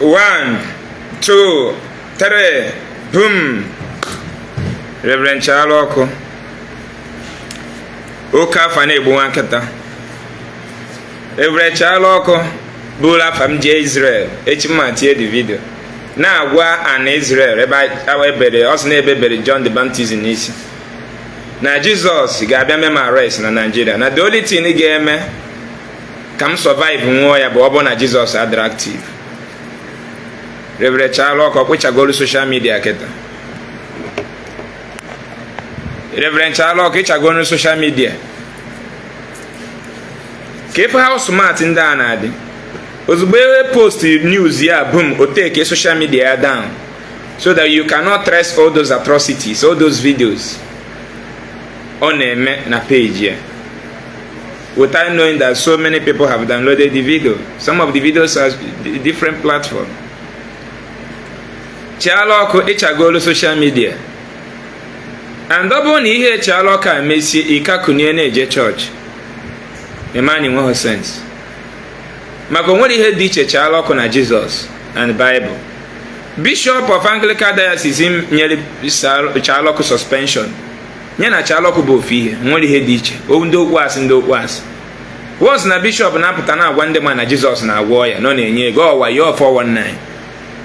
1, 2, 3, boom. Reverend Chaloku. Oka fane buwan kata. Reverend Chaloku bula fam je Israel. Echima tie the video. Na agwa an Israel eba awebere osna ebebere John the Baptist n'isi. Na Jesus ga-abịa me ma arrest na Nigeria. Na the only thing ị ga-eme ka m survive nwụọ ya bụ ọ bụ na Jesus adịrị active. Reverend Chaloku ọkpụchagolu social media kịta. Reverend Chaloku ịchagolu social media. Ka ife how smart ndị a na-adị. Ozugbo post news ya boom o take social media down so that you cannot trace all those atrocities, all those videos on na page here. Without knowing that so many people have downloaded the video. Some of the videos are different platforms. Chaloku ịchagolu social media. And double na ihe Chaloku emesi ikakunye na-eje church. Emani nweghị sense. Maka onwere ihe dị iche Chaloku na Jesus and Bible. Bishop of Anglican Diocese nyere Chaloku suspension. Nye na Chaloku bụ ofu ihe, nwere ihe dị iche. Ndị okwu asị. Once na bishop na-apụta na-agwa ndị ma na Jesus na-agwọ ya, nọ na-enye ego ọwa ya 419.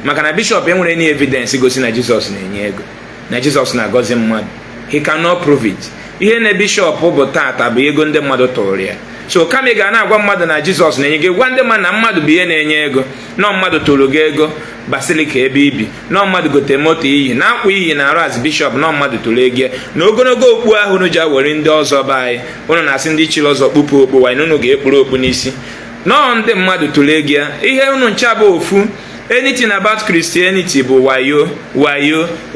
Maka na bishop enwere any evidence gosi na Jesus na-enye ego. Na Jesus na-agọzi mmadụ. He cannot prove it. Ihe na bishop bụ tata bụ ego ndị mmadụ tụrụ ya. So kama ị ga na-agwa mmadụ na Jesus na-enye gị, gwa ndị mmadụ na mmadụ bụ ihe na-enye ego. Nọ mmadụ tụrụ gị ego basilika ebe ibi. Nọ mmadụ gote moto iyi na-akwa iyi na arụ as bishop. Nọ mmadụ tụrụ ego na ogologo okpu ahụ unu ji awere ndị ọzọ be anyị. Unu na-asị ndị chiri ọzọ kpupu okpu wanyị unu ga-ekpuru okpu n'isi. Nọ ndị mmadụ tụrụ ego ya. Ihe unu ncha bụ ofu. Anything about Christianity bụ wayo.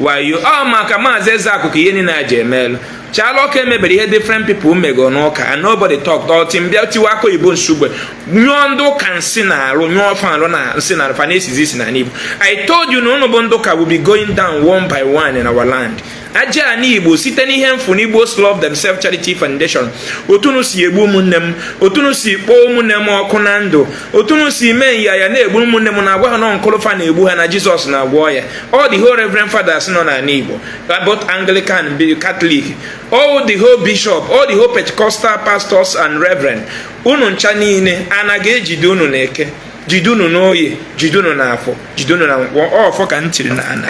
Ọ maka Mathias Ezeaku ka ihe niile aja emelu. Chaloku emebere ihe different people mego n'ụka and nobody talked all team bịa tiwa aka oyibo nsogbe nyụọ ndị ụka nsị na-arụ nyụọ fanrụ na nsị na fa na-esizi isi na n'Igbo. I told you na unu bụ ndị ụka will be going down one by one in our land. Aja n'Igbo site n'ihe mfu n'Igbo's Love Themselves Charity Foundation. Otunu si egbu ụmụnne m, otunu si kpọọ ụmụnne m ọkụ na ndụ, otunu si mee ya na-egbu ụmụnne m na agwa ha nọ nkụlụfa na-egbu ha na Jesus na-agwọ ya. All the whole Reverend Fathers nọ na n'Igbo, both Anglican, Catholic, all the whole bishop, all the whole Pentecostal pastors and reverend, unu ncha niile anaghị ejide unu n'eke, jide unu n'oye, jide unu n'afọ, jide unu na nkwọ, ọfọ ka ntiri na ana.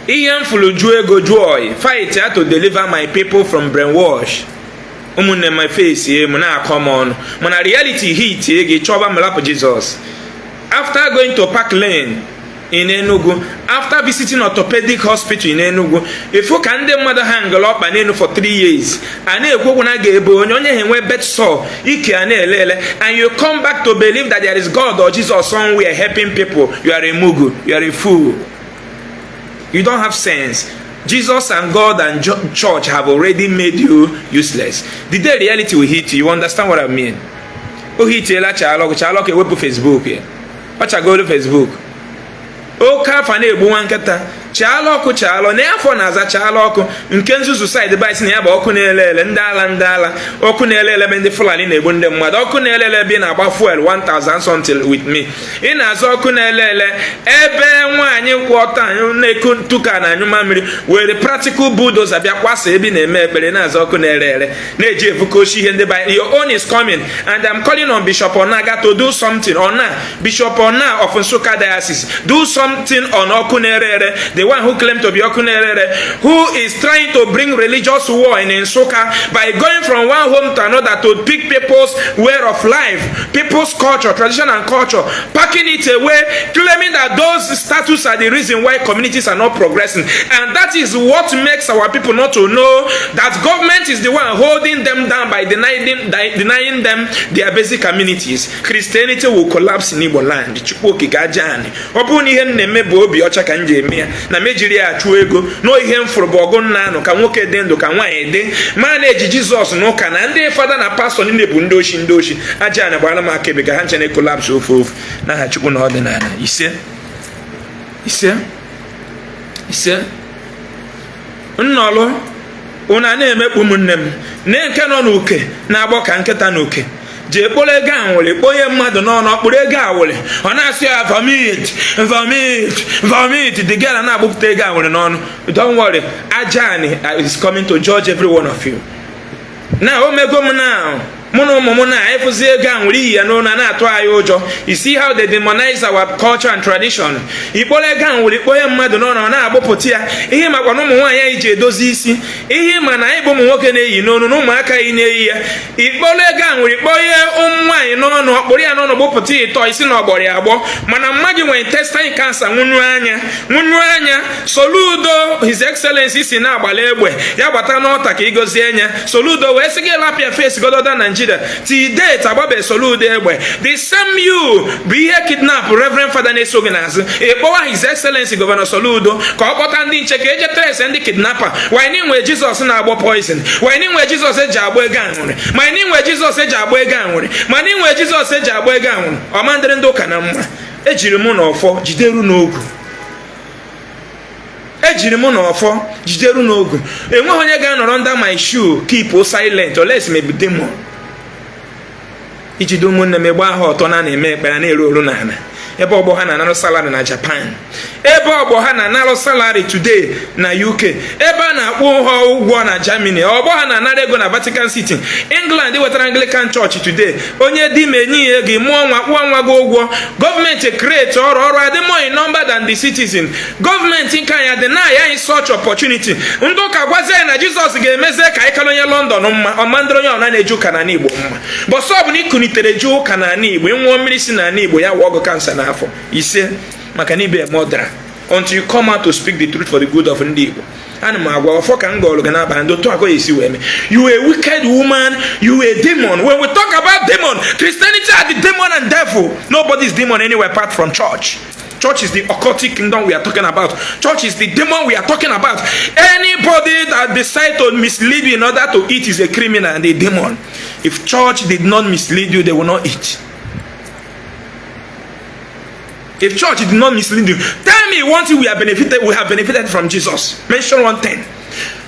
Ihe mfulu ju ego joy, fight to deliver my people from brainwash. Umunne my face ye muna come on. Muna reality hit ye choba mlapo Jesus. After going to Park Lane in Enugu, after visiting orthopedic hospital in Enugu, if you can the mother hang up and Enugu for 3 years, and you come back to believe that there is God or Jesus somewhere helping people, you are a mugu, you are a fool. You don't have sense. Jesus and God and church have already made you useless. The day reality will hit you, you understand what I mean? Oh, hit you like Chaloku web Facebook here. Watch I go to Facebook. Oh, kafane buwan kata. Chaloku na afọ na-aza Chaloku nke nzuzu side by sin ya bụ ọkụ na-elele ndala ọkụ na-elele be ndị Fulani na-egbu ndị mmadụ ọkụ na-elele bi na-agba fuel 1000 something with me ị na-azọ ọkụ na-elele ebe nwaanyị kwọta na-eku ntuka na anyụma mmiri were practical bulldozer bịa kwasa ebi na-eme ekpere na-azọ ọkụ na-elele na-eji evukoshi ihe ndị by your own is coming and I'm calling on Bishop Onaga to do something. Bishop Ona of Nsukka Diocese, do something on ọkụ na-elele. The one who claimed to be Okunerere, who is trying to bring religious war in Nsukka by going from one home to another to pick people's way of life, people's culture, tradition and culture, packing it away, claiming that those statues are the reason why communities are not progressing. And that is what makes our people not to know that government is the one holding them down by denying them their basic amenities. Christianity will collapse in Igbo land. Na mejiri achụ ego no ihe mfụrụ bụ ọgụ nna anụ ka nwoke dị ndụ ka nwaanyị dị ma na-eji Jizọs n'ụka na ndị fada na pastọ niile bụ ndị oshi aja na gbara m aka ebe ka ha nche na kolapse ofu n'aha Chukwu na ọdịnala ise nnọlụ ụna na-emekpu ụmụnne m na nke nọ n'oke na-agbọ ka nkịta n'oke ji ekporo ego anwụrụ kponye mmadụ n'ọnụ ọkpụrụ ego awụrụ ọ na-asị ya vomit the girl na-agbụpụta ego anwụrụ n'ọnụ. Don't worry, Ajani is coming to judge every one of you. Now omego m now mụ na ụmụ m na-efụzi ego anwụrụ iyi ya n'ụlọ na-atụ anyị ụjọ. You see how they demonize our culture and tradition. Ikporo ego anwụrụ ikponye mmadụ n'ọnụ ọ na-agbụpụta ya. Ihe makwa na ụmụ nwaanyị anyị ji edozi isi, ihe ma na anyị bụ ụmụ nwoke na-eyi n'ọnụ na ụmụaka anyị na-eyi ya. Ikporo ego anwụrụ ikponye ụmụ nwaanyị n'ọnụ ọkpụrụ ya n'ọnụ gbụpụta ịtọ isi na ọgbọrọ ya agbọ, mana mma gị nwere intestine cancer nwụnyụ anya. Soludo His Excellency si na-agbala egbe ya gbata n'ọta ka ịgozie nya. Soludo wee sị gị lapịa face gododa Nigeria till date agbabe Soludo egbe. The same you bụ ihe kidnap Reverend Father na-eso gị n'azụ. Ịkpọwa His Excellency Governor Soludo ka ọ kpọta ndị nche ka eje trace ndị kidnapper. Wanyị nwe Jizọs na-agbọ poison, wanyị nwe Jizọs eji agba ego anwụrụ, manyị nwe Jizọs eji agba ego anwụrụ, manyị nwe Jizọs eji agba ego anwụrụ. Ọmandịrị ndị ụka na mma ejiri mụ n'ọfọ jideru n'ogu. Enweghị onye ga-anọrọ under my shoe keep silent unless maybe demon. Iji dị ụmụnne m egbe ahụ ọtọ na-eme ekpere na-eru oru n'ala. Ebe ọgbọ ha na-analụ salary na Japan, ebe ọgbọ ha na-analụ salary today na UK, ebe a na-akpụ ha ụgwọ na Germany, ọgbọ ha na-anara ego na Vatican City. England wetara Anglican Church today, onye di ma enyi ya ego mụọ nwa kpụọ nwa gị ụgwọ. Gọọmenti create ọrụ adị more in number than the citizen. Gọọmenti nke anyị dị na ya such opportunity. Ndị ụka gwazie na Jizọs ga-emezie ka anyị kara onye London mma, ọmandịrị onye ọna na-eju ụka n'ala Igbo mma. Bọsọ ọ bụ na ikunitere ju ụka n'ala Igbo, ịnwụọ mmiri si n'ala Igbo ya wụọ ọgụ kansa n'afọ ise maka na ibe mọdra until you come out to speak the truth for the good of ndị Igbo. Ana m agwa ọfọ ka m gọọlụ gị n'abalị ndị otu akọ esi wee mee. You a wicked woman, you a demon. When we talk about demon, Christianity are the demon and devil. Nobody is demon anywhere apart from church. Church is the occultic kingdom we are talking about. Church is the demon we are talking about. Anybody that decides to mislead you in order to eat is a criminal and a demon. If church did not mislead you, they will not eat. If church did not mislead you, tell me one thing we have benefited from Jesus. Mention one thing.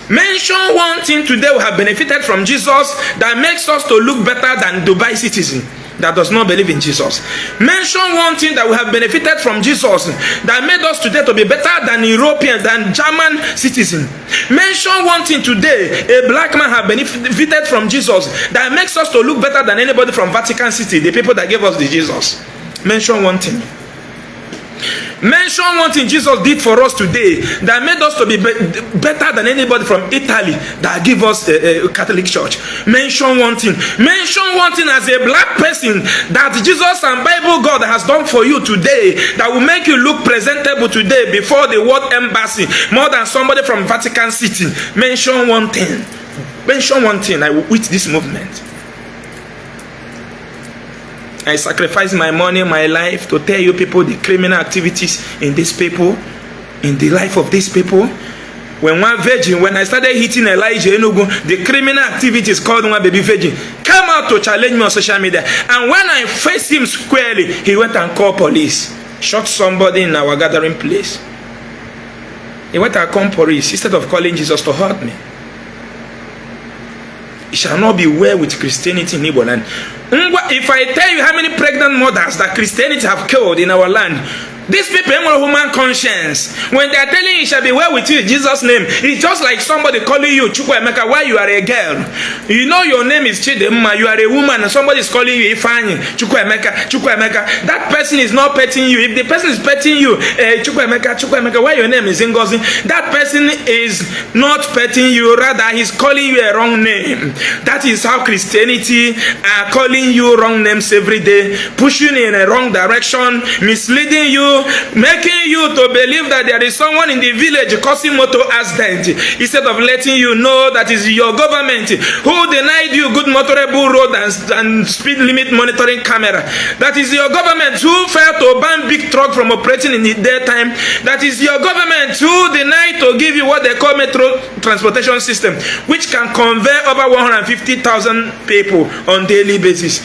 Mention one thing today we have benefited from Jesus that makes us to look better than Dubai citizen that does not believe in Jesus. Mention one thing that we have benefited from Jesus that made us today to be better than European, than German citizen. Mention one thing today a black man have benefited from Jesus that makes us to look better than anybody from Vatican City, the people that gave us the Jesus. Mention one thing. Mention one thing Jesus did for us today that made us to be better than anybody from Italy that give us a Catholic church. Mention one thing. Mention one thing as a black person that Jesus and Bible God has done for you today that will make you look presentable today before the world embassy more than somebody from Vatican City. Mention one thing. Mention one thing. I will quit this movement. I sacrifice my money, my life to tell you people the criminal activities in these people, in the life of these people. When one virgin, when I started hitting Elijah Enugu, the criminal activities called one baby virgin came out to challenge me on social media. And when I faced him squarely, he went and called police, shot somebody in our gathering place. He went and called police instead of calling Jesus to hurt me. It shall not be well with Christianity in Igbo land. If I tell you how many pregnant mothers that Christianity have killed in our land, these people have a human conscience. When they are telling you it shall be well with you in Jesus' name, it's just like somebody calling you Chukwuemeka while you are a girl. You know your name is Chidemma, you are a woman, and somebody is calling you Ifeanyi, Chukwuemeka. That person is not petting you. If the person is petting you, Chukwuemeka, why your name is Ngozi, that person is not petting you, rather he's calling you a wrong name. That is how Christianity are calling you wrong names every day, pushing you in a wrong direction, misleading you, making you to believe that there is someone in the village causing motor accident instead of letting you know that is your government who denied you good motorable road and speed limit monitoring camera. That is your government who failed to ban big truck from operating in the daytime. That is your government who denied to give you what they call metro transportation system, which can convey over 150,000 people on daily basis.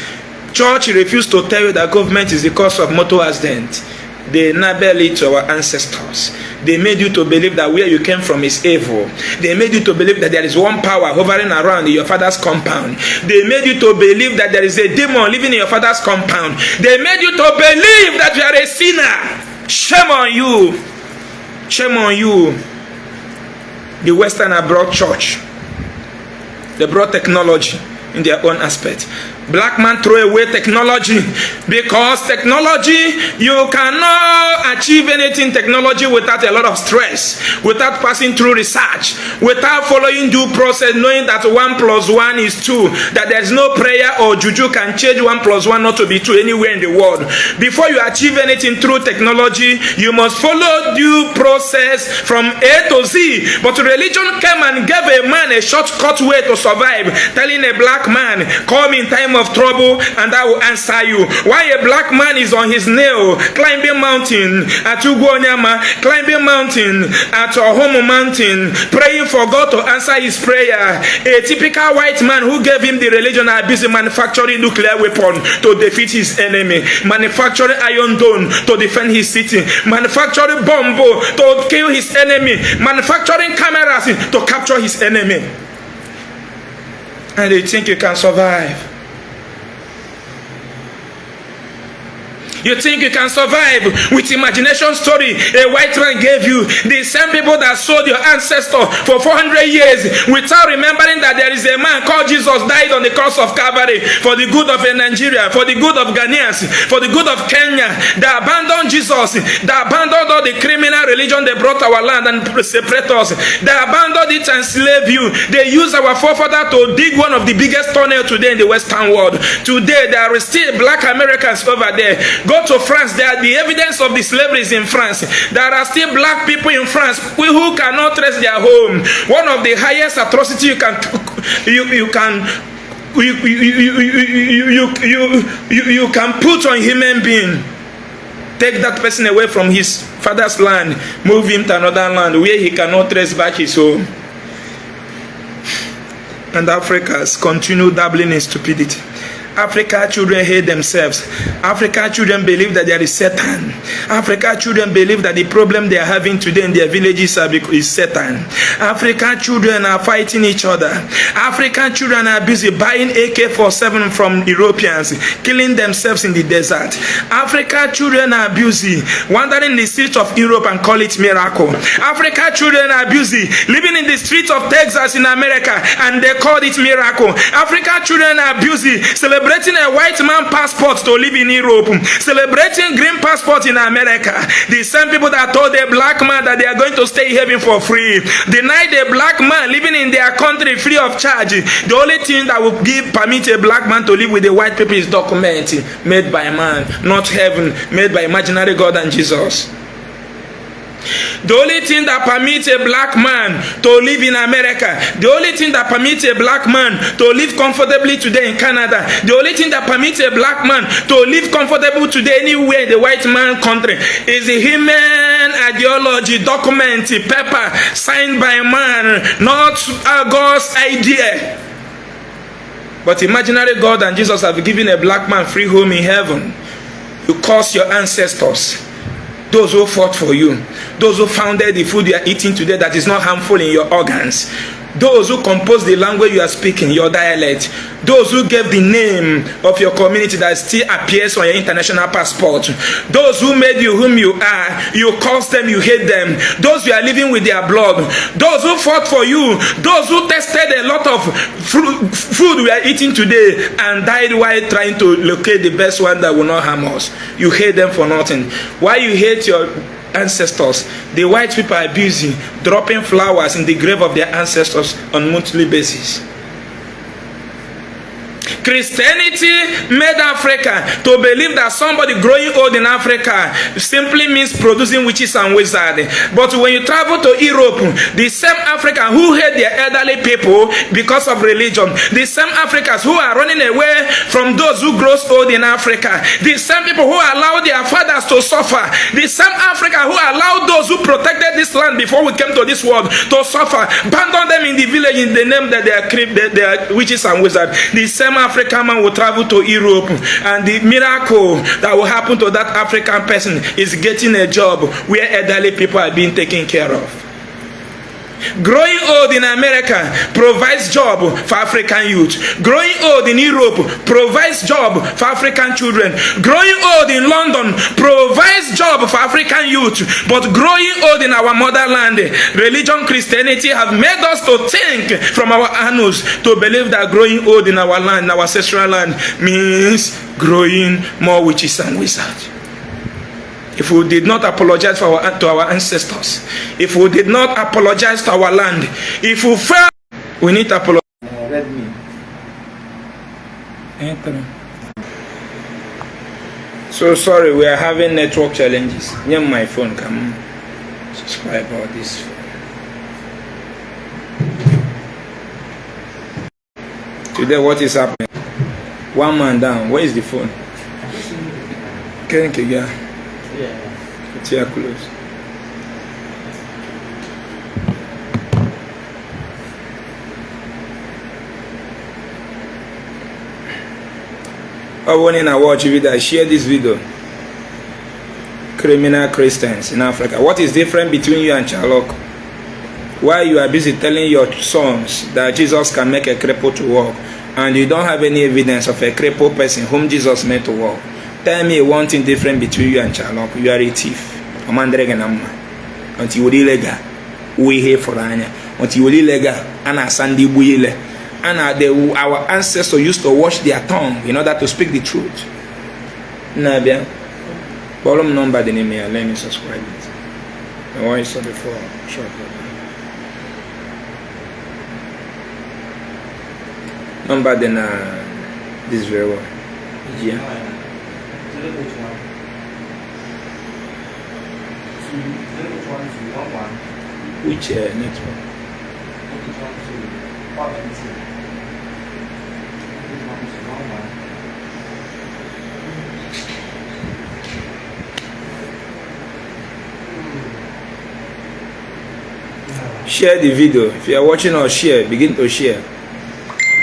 Church refused to tell you that government is the cause of motor accident. They enable it to our ancestors. They made you to believe that where you came from is evil. They made you to believe that there is one power hovering around in your father's compound. They made you to believe that there is a demon living in your father's compound. They made you to believe that you are a sinner. Shame on you. Shame on you. The Westerner brought church. They brought technology in their own aspect. Black man throw away technology, because technology, you cannot achieve anything technology without a lot of stress, without passing through research, without following due process, knowing that 1 + 1 is 2, that there is no prayer or juju can change 1 + 1 not to be 2 anywhere in the world. Before you achieve anything through technology, you must follow due process from A to Z. But religion came and gave a man a shortcut way to survive, telling a black man, call me in time of trouble and I will answer you. Why a black man is on his nail climbing mountain at Ugonyama, climbing mountain at Ohomo mountain, praying for God to answer his prayer. A typical white man who gave him the religion are busy manufacturing nuclear weapon to defeat his enemy, manufacturing iron dome to defend his city, manufacturing bomb to kill his enemy, manufacturing cameras to capture his enemy. And they think you can survive. You think you can survive with imagination story a white man gave you? The same people that sold your ancestor for 400 years without remembering that there is a man called Jesus died on the cross of Calvary for the good of Nigeria, for the good of Ghanaians, for the good of Kenya. They abandoned Jesus. They abandoned all the criminal religion they brought our land and separate us. They abandoned it and slave you. They use our forefather to dig one of the biggest tunnel today in the Western world. Today there are still black Americans over there. Go to France, there are the evidence of the slavery is in France. There are still black people in France who cannot trace their home. One of the highest atrocity you can put on human being. Take that person away from his father's land, move him to another land where he cannot trace back his home. And Africans continue dabbling in stupidity. African children hate themselves. African children believe that there is Satan. African children believe that the problem they are having today in their villages is Satan. African children are fighting each other. African children are busy buying AK-47 from Europeans, killing themselves in the desert. African children are busy wandering the streets of Europe and call it miracle. African children are busy living in the streets of Texas in America and they call it miracle. African children are busy celebrating a white man passport to live in Europe, celebrating green passport in America. The same people that told a black man that they are going to stay in heaven for free, denied a black man living in their country free of charge. The only thing that will permit a black man to live with the white people is document made by man, not heaven, made by imaginary God and Jesus. The only thing that permits a black man to live in America, the only thing that permits a black man to live comfortably today in Canada, the only thing that permits a black man to live comfortable today anywhere in the white man country is the human ideology, document, paper, signed by man, not God's idea. But imaginary God and Jesus have given a black man free home in heaven. You curse your ancestors. Those who fought for you, those who founded the food you are eating today that is not harmful in your organs, those who composed the language you are speaking, your dialect, those who gave the name of your community that still appears on your international passport, those who made you whom you are, you curse them, you hate them, those you are living with their blood, those who fought for you, those who tested a lot of food we are eating today and died while trying to locate the best one that will not harm us. You hate them for nothing. Why you hate your ancestors? The white people are busy dropping flowers in the grave of their ancestors on a monthly basis. Christianity made Africa to believe that somebody growing old in Africa simply means producing witches and wizards. But when you travel to Europe, the same Africans who hate their elderly people because of religion, the same Africans who are running away from those who grow old in Africa, the same people who allow their fathers to suffer, the same Africa who allowed those who protected this land before we came to this world to suffer, abandon them in the village in the name that they are witches and wizards. The same Africa African man will travel to Europe, and the miracle that will happen to that African person is getting a job where elderly people are being taken care of. Growing old in America provides job for African youth. Growing old in Europe provides job for African children. Growing old in London provides job for African youth. But growing old in our motherland, religion, Christianity have made us to think from our annals to believe that growing old in our land, our ancestral land, means growing more witches and wizards. If we did not apologize to our ancestors, if we did not apologize to our land, if we fail, we need to apologize. Let me. So sorry, we are having network challenges. Yeah, my phone, come subscribe all this. Today, what is happening? One man down. Where is the phone? Thank you, yeah. It's here close. I want to watch video. Share this video. Criminal Christians in Africa. What is different between you and Chaloku? Why you are busy telling your sons that Jesus can make a cripple to walk, and you don't have any evidence of a crippled person whom Jesus made to walk? Tell me one thing different between you and Chaloku. You are a thief. Until you will illegal, we here for Anya. Until you will illegal, and Sandy Buile. And our ancestors used to wash their tongue in order to speak the truth. Nabia. Volume number the name here. Let me subscribe it. I want you saw before. Short. Number then this very well. Yeah. Which network? Share the video. If you are watching or share, begin to share.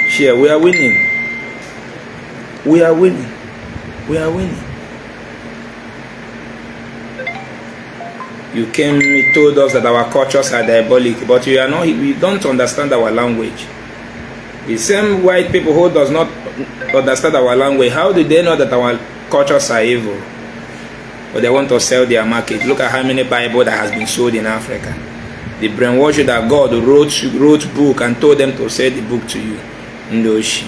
Share. We are winning. We are winning. We are winning. You came, you told us that our cultures are diabolic, but you are not. We don't understand our language. The same white people who does not understand our language, how do they know that our cultures are evil? But they want to sell their market. Look at how many Bible that has been sold in Africa. They brainwash you that God wrote book and told them to sell the book to you. Ndoshi.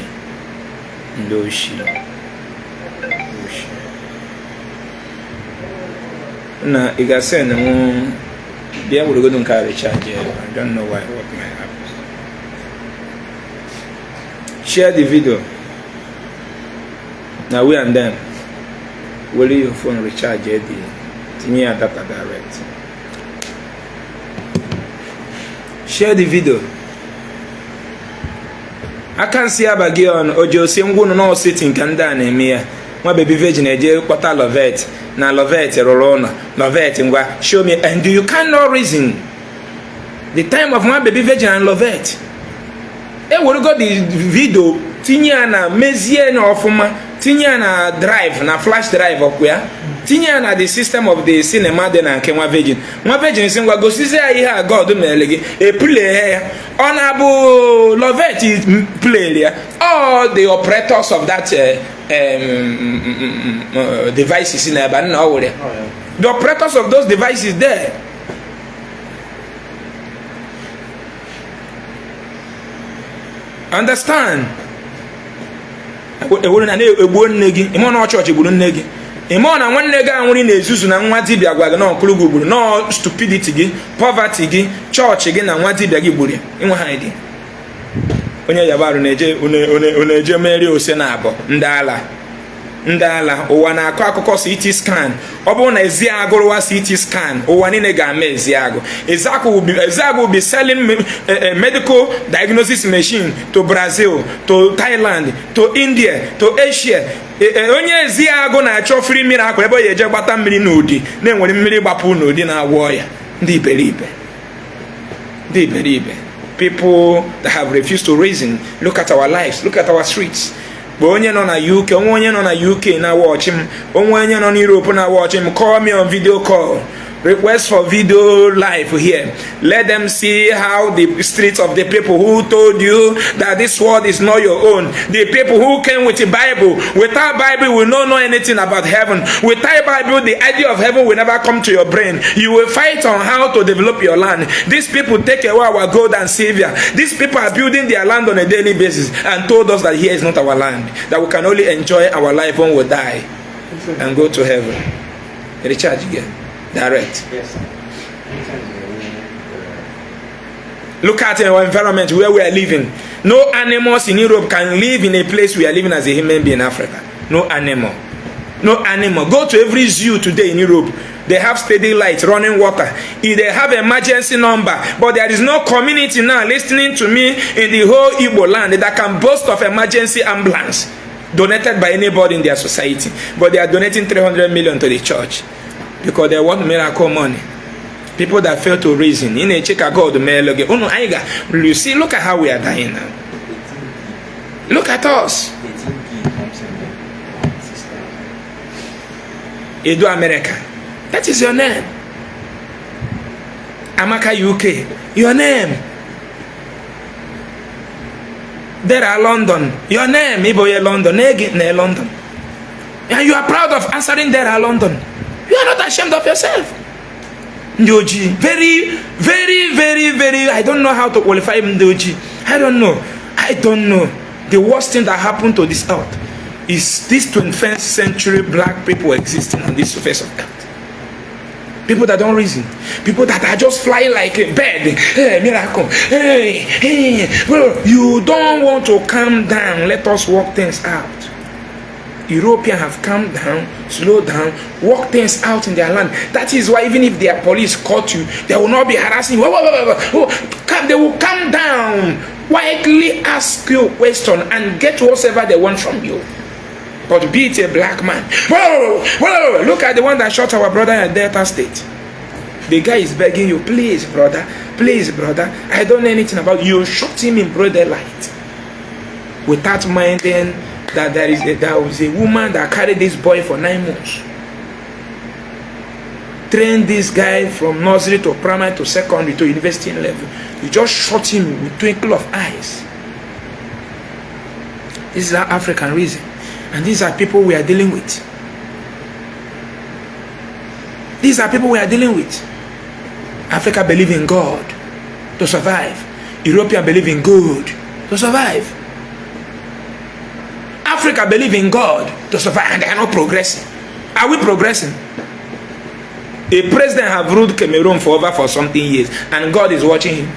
Now, you guys say, they are going to carry charge. I don't know what might happen. Share the video. Now, we and them. Will your phone recharge the Tinia data direct? Share the video. I can see Abagi on Ojo Simgun no sitting Kanda and Mia. My baby virgin a jail quarter Lovette. Na Lovette Rorona. Lovette and show me. And do you cannot reason the time of my baby virgin and Lovette? I would got the video Tinia na Mezie no Fuma. Tinia na drive na flash drive up where Tinia na the system of the cinema then and Kenwa virgin. My virgin is go see say I God melegi a play honorable Lovette play there. All the operators of that devices in there, but no there. The operators of those devices there. Understand? Ewu na egbu nne gị ime na church gburu nne gị ime na nwanne gị anwụrị na ezuzu na nwa dibịa gwa gị na ọkụrụ gị gburu no stupidity gị poverty gị church gị na nwa dibịa gị gburu inwe ha dị onye yabarụ na-eje mmeri ose na abọ ndị ala ụwa na-akọ akụkọ CT scan ọ bụrụ na Ezeaku rụwa CT scan ụwa niile ga-ama Ezeaku. Ezeaku will be selling a medical diagnosis machine to Brazil, to Thailand, to India, to Asia. Onye Ezeaku na-achọ free miracle ebe ọ eje gbata mmiri n'ụdị na-enwere mmiri gbapụ n'ụdị na-agwọ ya. Ndị iberibe people that have refused to reason. Look at our lives, look at our streets. But onye nọ na UK, onye nọ na UK na watch him, onye nọ na Europe na watch him, call me on video call. Request for video live here. Let them see how the streets of the people who told you that this world is not your own. The people who came with the Bible. Without Bible, we don't know anything about heaven. Without Bible, the idea of heaven will never come to your brain. You will fight on how to develop your land. These people take away our God and Savior. These people are building their land on a daily basis and told us that here is not our land. That we can only enjoy our life when we die and go to heaven. Recharge again. Direct. Yes. Look at our environment where we are living. No animals in Europe can live in a place we are living as a human being in Africa. No animal. No animal. Go to every zoo today in Europe. They have steady light, running water. If they have emergency number, but there is no community now listening to me in the whole Igbo land that can boast of emergency ambulance donated by anybody in their society. But they are donating 300 million to the church. Because they want miracle money. People that fail to reason. In a check a God, you see, look at how we are dying now. Look at us. Edo America. That is your name. Amaka UK. Your name. There are London. Your name. Iboye London. Ne London. And you are proud of answering there are London. You are not ashamed of yourself. Ndoji. Very, very, very, very, I don't know how to qualify Ndoji. I don't know. The worst thing that happened to this earth is this 21st century black people existing on this face of earth. People that don't reason. People that are just flying like a bird. Hey, miracle. Hey. Well, you don't want to calm down. Let us work things out. Europeans have calmed down, slowed down, work things out in their land. That is why even if their police caught you, they will not be harassing you. They will calm down, quietly ask you a question and get whatever they want from you. But be it a black man. Look at the one that shot our brother in Delta State. The guy is begging you, please brother, I don't know anything about you. Shot him in broad daylight without minding that there was a woman that carried this boy for 9 months. Trained this guy from nursery to primary to secondary to university level. You just shot him with twinkle of eyes. This is our African reason. And these are people we are dealing with. These are people we are dealing with. Africa believe in God to survive. European believe in God to survive. Africa believe in God to survive, and they are not progressing. Are we progressing? A president have ruled Cameroon for something years, and God is watching him.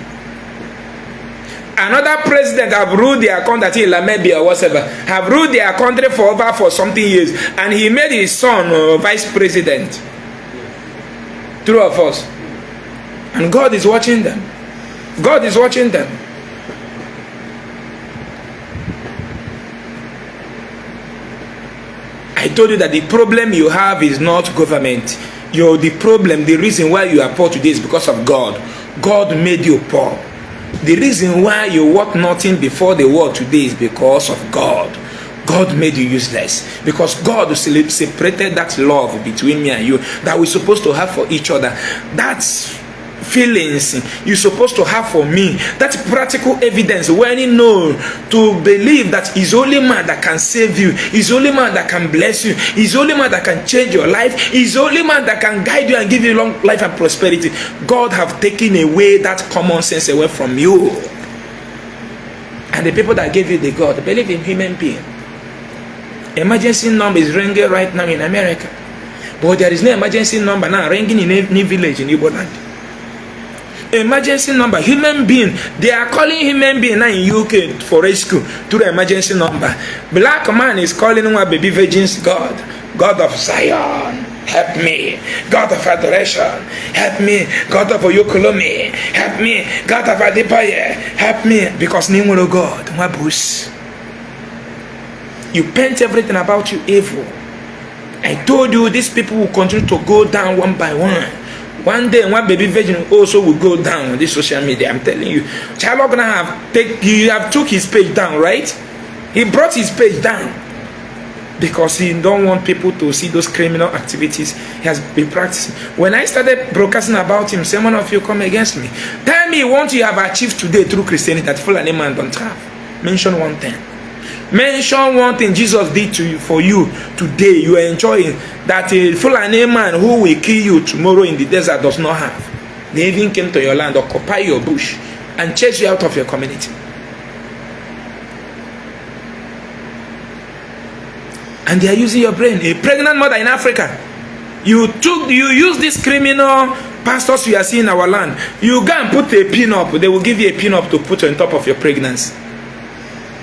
Another president have ruled their country, Lamebia or whatever, have ruled their country for something years, and he made his son vice president. True of us. And God is watching them. God is watching them. I told you that the problem you have is not government. The reason why you are poor today is because of God. God made you poor. The reason why you work nothing before the world today is because of God. God made you useless because God separated that love between me and you that we're supposed to have for each other. That's feelings you're supposed to have for me. That's practical evidence when you know to believe that He's only man that can save you. He's only man that can bless you. He's only man that can change your life. He's only man that can guide you and give you long life and prosperity. God have taken away that common sense away from you. And the people that gave you the God believe in human being. Emergency number is ringing right now in America, but there is no emergency number now ringing in any village in Igbo land. Emergency number, human being, they are calling human being now in UK for rescue through the emergency number. Black man is calling one baby virgin's God of Zion, help me. God of adoration, help me. God of Oyokolome, help me. God of Adebaye, help me. Because Nimuro God, Mabus. You paint everything about you evil. I told you these people will continue to go down one by one. One day, one baby virgin also will go down on this social media. I'm telling you, Chaloku have took his page down, right? He brought his page down because he don't want people to see those criminal activities he has been practicing. When I started broadcasting about him, some of you come against me. Tell me what you have achieved today through Christianity that Fulani man don't have. Mention one thing. Mention one thing Jesus did to you, for you today. You are enjoying that a Fulani man who will kill you tomorrow in the desert does not have. They even came to your land, occupy your bush, and chase you out of your community. And they are using your brain. A pregnant mother in Africa, you use these criminal pastors you are seeing in our land. You go and put a pin up. They will give you a pin up to put on top of your pregnancy.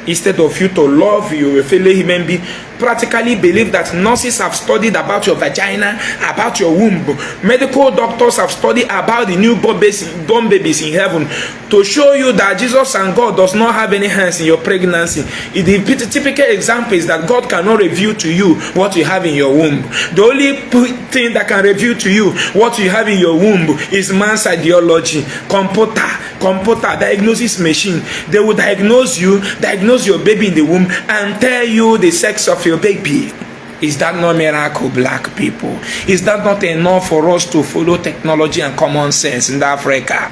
Instead of you to love your fellow human being, practically believe that nurses have studied about your vagina, about your womb. Medical doctors have studied about the newborn babies in heaven to show you that Jesus and God does not have any hands in your pregnancy. The typical example is that God cannot reveal to you what you have in your womb. The only thing that can reveal to you what you have in your womb is man's ideology, computer diagnosis machine. They will diagnose your baby in the womb and tell you the sex of your baby. Is that not miracle, black people? Is that not enough for us to follow technology and common sense in Africa?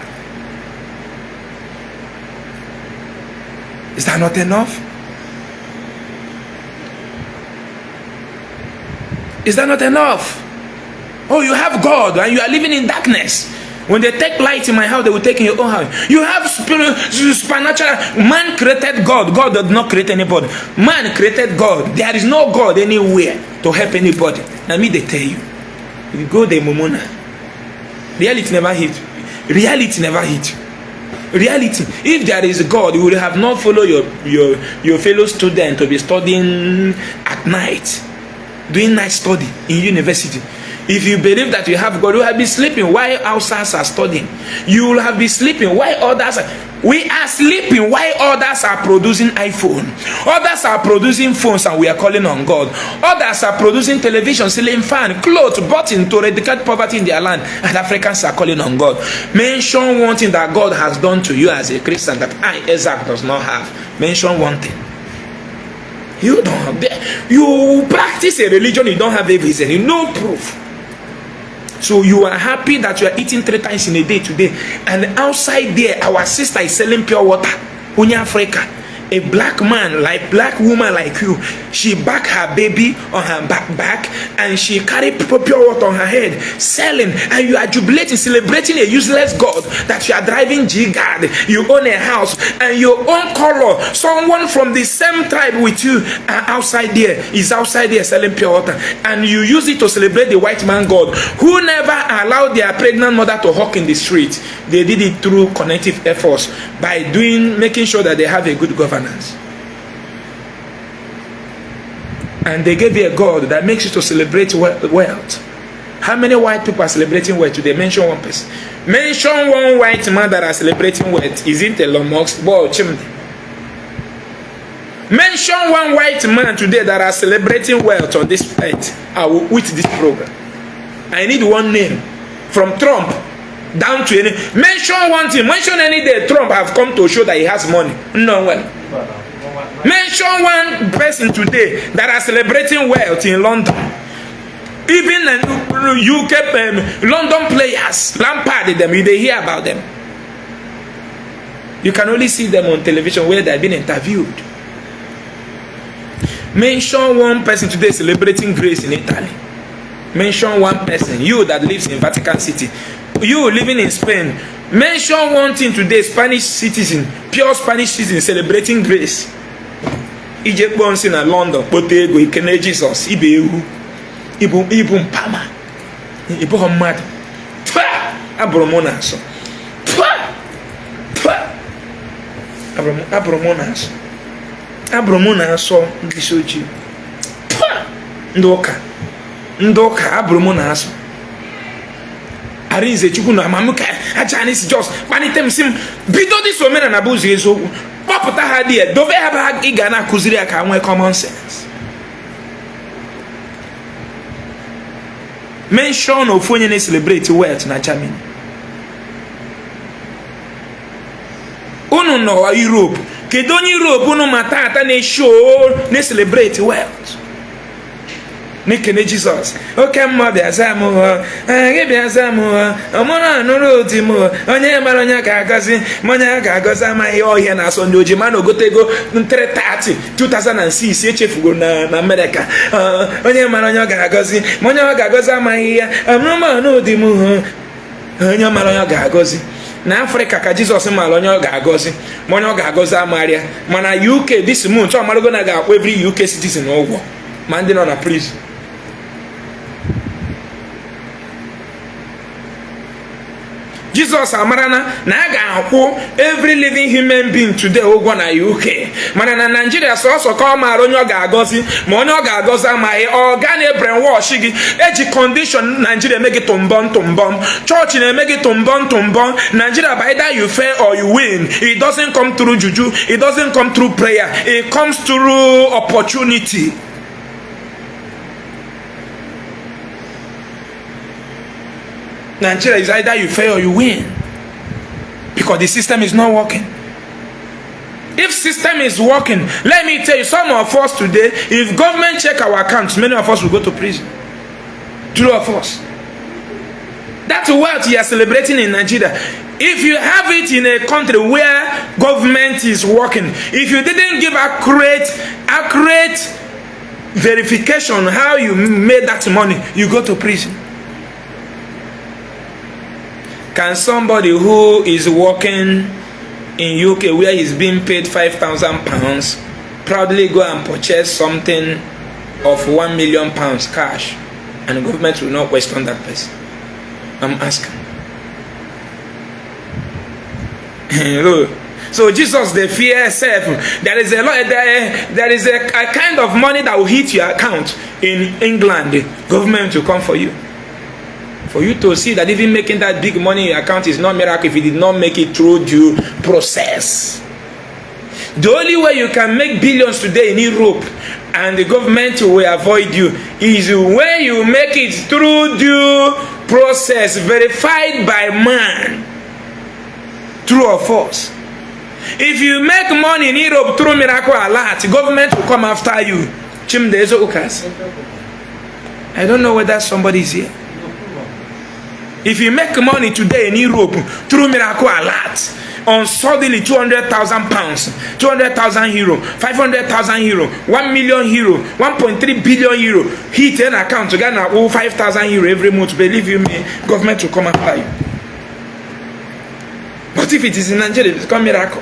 Is that not enough? Is that not enough? Oh, you have God and you are living in darkness. When they take light in my house, they will take in your own house. You have supernatural. Man created God. God did not create anybody. Man created God. There is no God anywhere to help anybody. Now me, they tell you. You go the Momona. Reality never hit. Reality never hit. Reality. If there is a God, you would have not followed your fellow student to be studying at night, doing night study in university. If you believe that you have God, you will have been sleeping while outsiders are studying. You will have been sleeping while others we are sleeping while others are producing iPhone. Others are producing phones and we are calling on God. Others are producing television, ceiling fan, clothes, button to eradicate poverty in their land, and Africans are calling on God. Mention one thing that God has done to you as a Christian that Ezeaku does not have. Mention one thing. You don't have. You practice a religion, you don't have evidence, you no proof. So you are happy that you are eating 3 times in a day today, and outside there, our sister is selling pure water. Only Africa, a black woman like you, she back her baby on her back, and she carry pure water on her head, selling, and you are jubilating, celebrating a useless God that you are driving G-Guard. You own a house and your own color. Someone from the same tribe with you outside there is outside there selling pure water, and you use it to celebrate the white man God who never allowed their pregnant mother to hawk in the street. They did it through connective efforts by making sure that they have a good governance. And they gave you a God that makes you to celebrate wealth. How many white people are celebrating wealth today? Mention one person. Mention one white man that are celebrating wealth. Is it Elon Musk? Mention one white man today that are celebrating wealth on this earth with this program. I need one name, from Trump down to any. Mention one thing. Mention any day Trump have come to show that he has money. No one. Mention one person today that are celebrating wealth in London. Even UK London players, Lampard, them, you they hear about them. You can only see them on television where they have been interviewed. Mention one person today celebrating grace in Italy. Mention one person, you that lives in Vatican City, you living in Spain. Mention one thing today, Spanish citizen, pure Spanish citizen celebrating grace. Egypt bonds in London, Potego, Ikene Jesus, Ibu Mpama, Ibu Hamad, Abromonaso, Abromonaso, Bisoji, Ndoka, Abromonaso. Arinze chukuna mamuka achanis just panitem sim bido this woman and abuzi yeso poputa hadie dove haba igana kuziri aka nwe common sense. Mention of when you celebrate wealth na Germany. Uno no Europe kedu onye Europe no matata na show na celebrate wealth n'ekene Jesus oke mma bịaza m gị bịaza m ọmụrụ anụrụ odi m onye mara onye ga-agọzi onye ga-agọzi amaghị ọhịa na asọ ndị oji mana ogotego 330 2006 echefugoro na Amerịka onye mara onye ọ ga-agọzi onye ọ ga-agọzi amaghị ya ọmụrụ odi m onye mara onye ọ ga-agọzi na Afrịka ka Jizọs mara onye ọ ga-agọzi ma onye ọ ga-agọzi amarịa mana UK this month ọ marago na ga-akwụ every UK citizen ụgwọ ma ndị nọ na prison. Jesus amarana na a ga-akwụ every living human being today ụgwọ na UK mana na Nigeria sọsọ ka ọ mara onye ọ ga-agọzi ma onye ọ ga-agọzi amaghị ọ ga na brainwash gị eji condition Nigeria eme gị tụmbọm chọọchị na-eme gị tụmbọm Nigeria by either you fail or you win. It doesn't come through juju, it doesn't come through prayer, it comes through opportunity. Nigeria is either you fail or you win because the system is not working. If system is working, let me tell you, some of us today, if government check our accounts, many of us will go to prison. True of us. That's what you are celebrating in Nigeria. If you have it in a country where government is working, if you didn't give accurate verification how you made that money, you go to prison. Can somebody who is working in UK where he's being paid £5,000 proudly go and purchase something of £1 million cash and the government will not question that person? I'm asking. So Jesus, the fear self, there is a kind of money that will hit your account in England. The government will come for you. For you to see that even making that big money in your account is not miracle if you did not make it through due process. The only way you can make billions today in Europe and the government will avoid you is when you make it through due process verified by man. True or false? If you make money in Europe through miracle alert, government will come after you. I don't know whether somebody is here. If you make money today in Europe through miracle alert, on suddenly £200,000, 200,000 euro, 500,000 euro, 1 million euro, 1.3 billion euro, hit an account to get 5,000 euro every month, believe you me, government will come after you. But if it is in Nigeria, it's called miracle.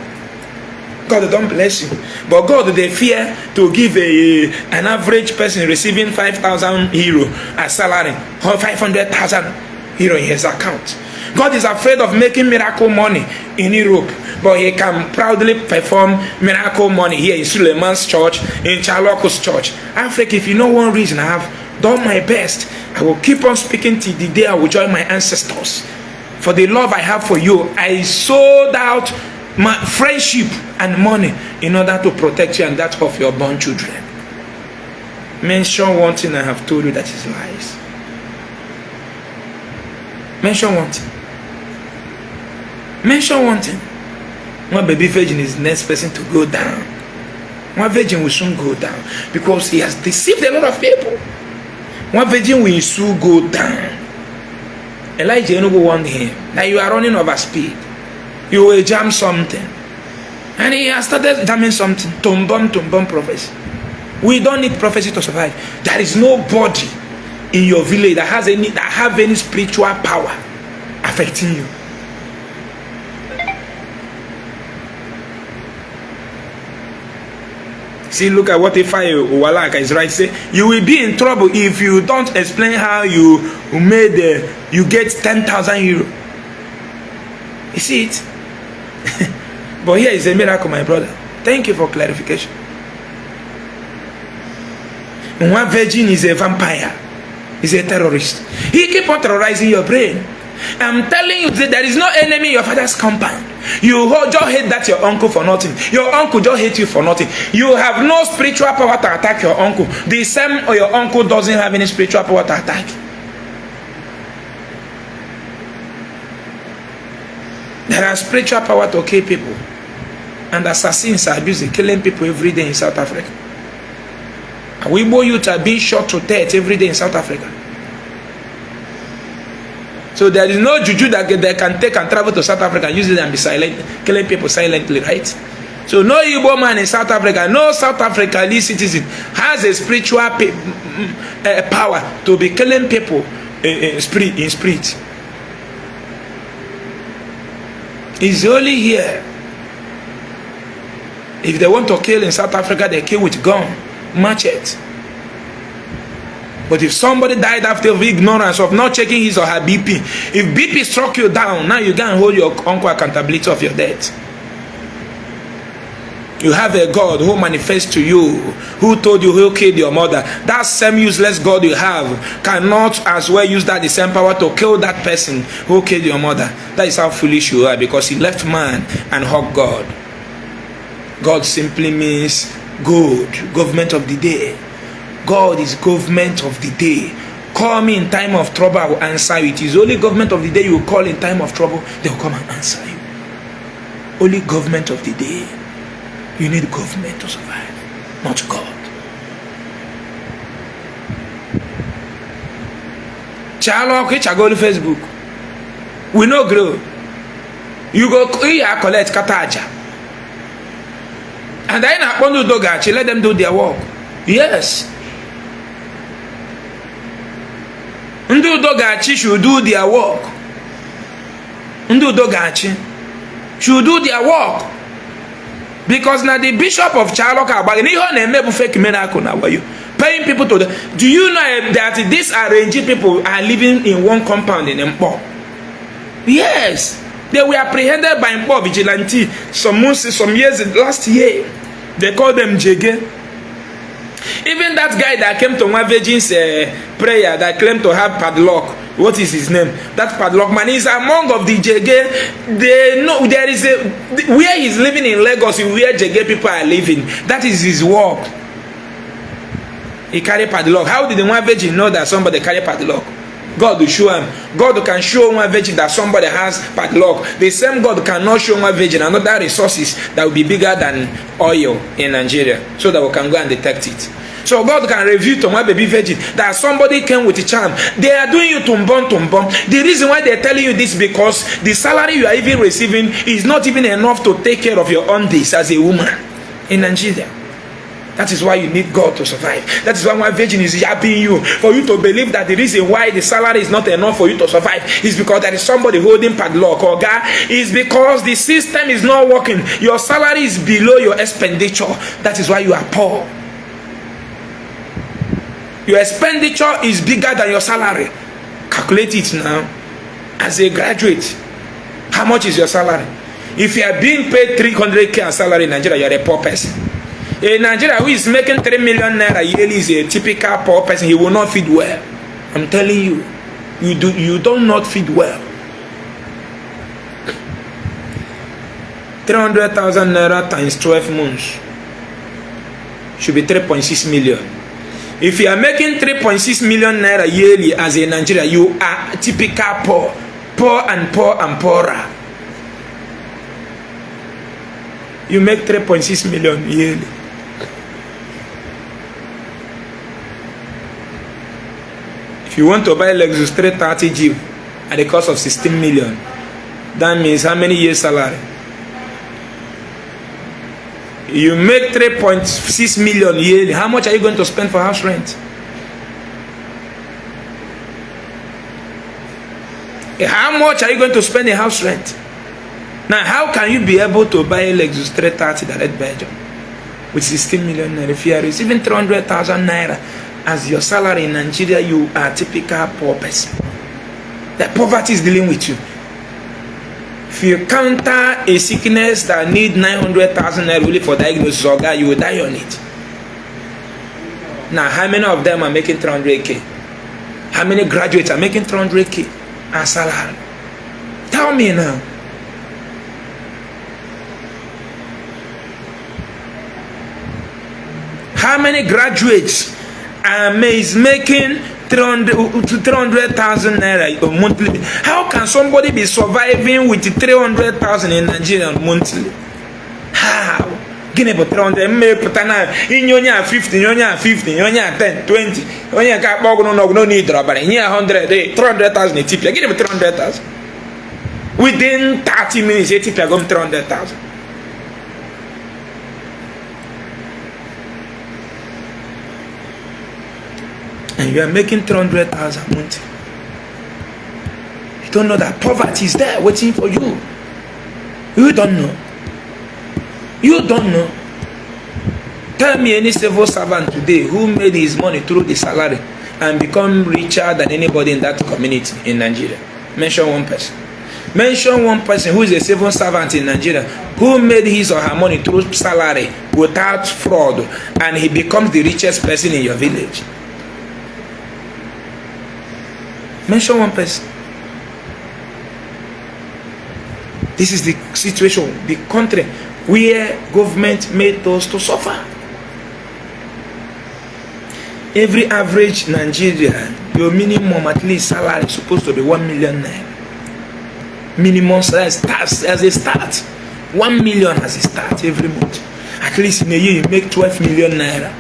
God don't bless you. But God, they fear to give an average person receiving 5,000 euro as salary or 500,000 euro in his account. God is afraid of making miracle money in Europe, but he can proudly perform miracle money here in Suleiman's church, in Chaloku's church. Africa, if you know one reason, I have done my best. I will keep on speaking till the day I will join my ancestors. For the love I have for you, I sold out my friendship and money in order to protect you and that of your born children. Mention one thing I have told you that is lies. Mention one thing. Mention one thing. One baby virgin is the next person to go down. One virgin will soon go down because he has deceived a lot of people. One virgin will soon go down. Elijah, you know, warned him that you are running over speed. You will jam something. And he has started jamming something. Tumbum prophecy. We don't need prophecy to survive. There is nobody in your village that have any spiritual power affecting you. See, look at what Ifai Walaka is right. Say you will be in trouble if you don't explain how you made you get 10,000 euro. You see it? But here is a miracle, my brother. Thank you for clarification. One virgin is a vampire. Is a terrorist. He keep on terrorizing your brain. I'm telling you that there is no enemy in your father's compound. You just hate that your uncle for nothing. Your uncle just hate you for nothing. You have no spiritual power to attack your uncle. The same or your uncle doesn't have any spiritual power to attack. There are spiritual power to kill people. and assassins are busy killing people every day in South Africa. Our Igbo youth are being shot to death every day in South Africa. So there is no juju that they can take and travel to South Africa and use it and be silent, killing people silently, right? So no Igbo man in South Africa, no South African citizen has a spiritual power to be killing people in spirit. It's only here. If they want to kill in South Africa, they kill with gun, machete. But if somebody died after ignorance of not checking his or her BP, if BP struck you down, now you can hold your uncle accountability of your death. You have a God who manifests to you, who told you who killed your mother. That same useless God you have cannot as well use that the same power to kill that person who killed your mother. That is how foolish you are, because he left man and hugged God. God simply means good, government of the day. God is government of the day. Call me in time of trouble, I will answer you. It is only government of the day you will call in time of trouble, they will come and answer you. Only government of the day. You need government to survive, not God. Chaloku, go to Facebook. We no grow. You go here collect kataja. And then I want to do gachi, let them do their work. Yes. Ndu dogachi should do their work. Ndu dogachi should do their work. Because now the bishop of Chaloku fake miracle now, you paying people to the. Do you know that these arranged people are living in one compound in Mpo? Yes, they were apprehended by Mpo vigilante some years last year. They called them Jege. Even that guy that came to one virgin's prayer that claimed to have padlock. What is his name? That padlock man is among of the Jege. They know there is a where he's living in Lagos, where Jege people are living. That is his work. He carry padlock. How did the one virgin know that somebody carry padlock? God will show him. God can show one virgin that somebody has padlock. The same God cannot show one virgin another resources that will be bigger than oil in Nigeria, so that we can go and detect it. So God can reveal to my baby virgin that somebody came with a charm. They are doing you tumbom. The reason why they're telling you this, because the salary you are even receiving is not even enough to take care of your own days as a woman in Nigeria. That is why you need God to survive. That is why one virgin is yapping you, for you to believe that the reason why the salary is not enough for you to survive is because there is somebody holding padlock. Or God, is because the system is not working. Your salary is below your expenditure. That is why you are poor. Your expenditure is bigger than your salary. Calculate it now. As a graduate, how much is your salary? If you are being paid 300k as salary in Nigeria, you are a poor person. In Nigeria, who is making 3 million naira yearly is a typical poor person. He will not feed well. I'm telling you, you do not feed well. 300,000 naira times 12 months should be 3.6 million. If you are making 3.6 million naira yearly as a Nigeria, you are typical poor and poorer. You make 3.6 million yearly. If you want to buy Lexus 330 Jeep at the cost of 16 million, that means how many years salary? You make 3.6 million yearly. How much are you going to spend for house rent? How much are you going to spend in house rent? Now, how can you be able to buy a Lexus 330 direct Belgium with 16 million naira? If you are receiving 300,000 naira as your salary in Nigeria, you are a typical poor person. The poverty is dealing with you. If you counter a sickness that need 900,000 naira really for diagnosis, or God, you will die on it. Now, how many of them are making 300k? How many graduates are making 300k as salary? Tell me now. How many graduates is making 300,000 naira monthly? How can somebody be surviving with 300,000 in Nigeria monthly? How? Gịnị bụ 300 mmepụta na inye onye a 50, inye onye a 50, inye onye a 10, 20, onye nke akpa ọgwụ n'ọgwụ n'onye idọrọbara inye ya 100, 300,000 etipịa. Gịnị bụ 300,000? Within 30 minutes etipịa go m 300,000. And you are making 300,000 monthly. You don't know that poverty is there waiting for you. You don't know. You don't know. Tell me any civil servant today who made his money through the salary and become richer than anybody in that community in Nigeria. Mention one person. Mention one person who is a civil servant in Nigeria who made his or her money through salary without fraud and he becomes the richest person in your village. Mention one person. This is the situation, the country where government made us to suffer. Every average Nigerian, your minimum at least salary is supposed to be 1 million naira. Minimum salary starts as a start. 1 million as a start every month. At least in a year you make 12 million naira.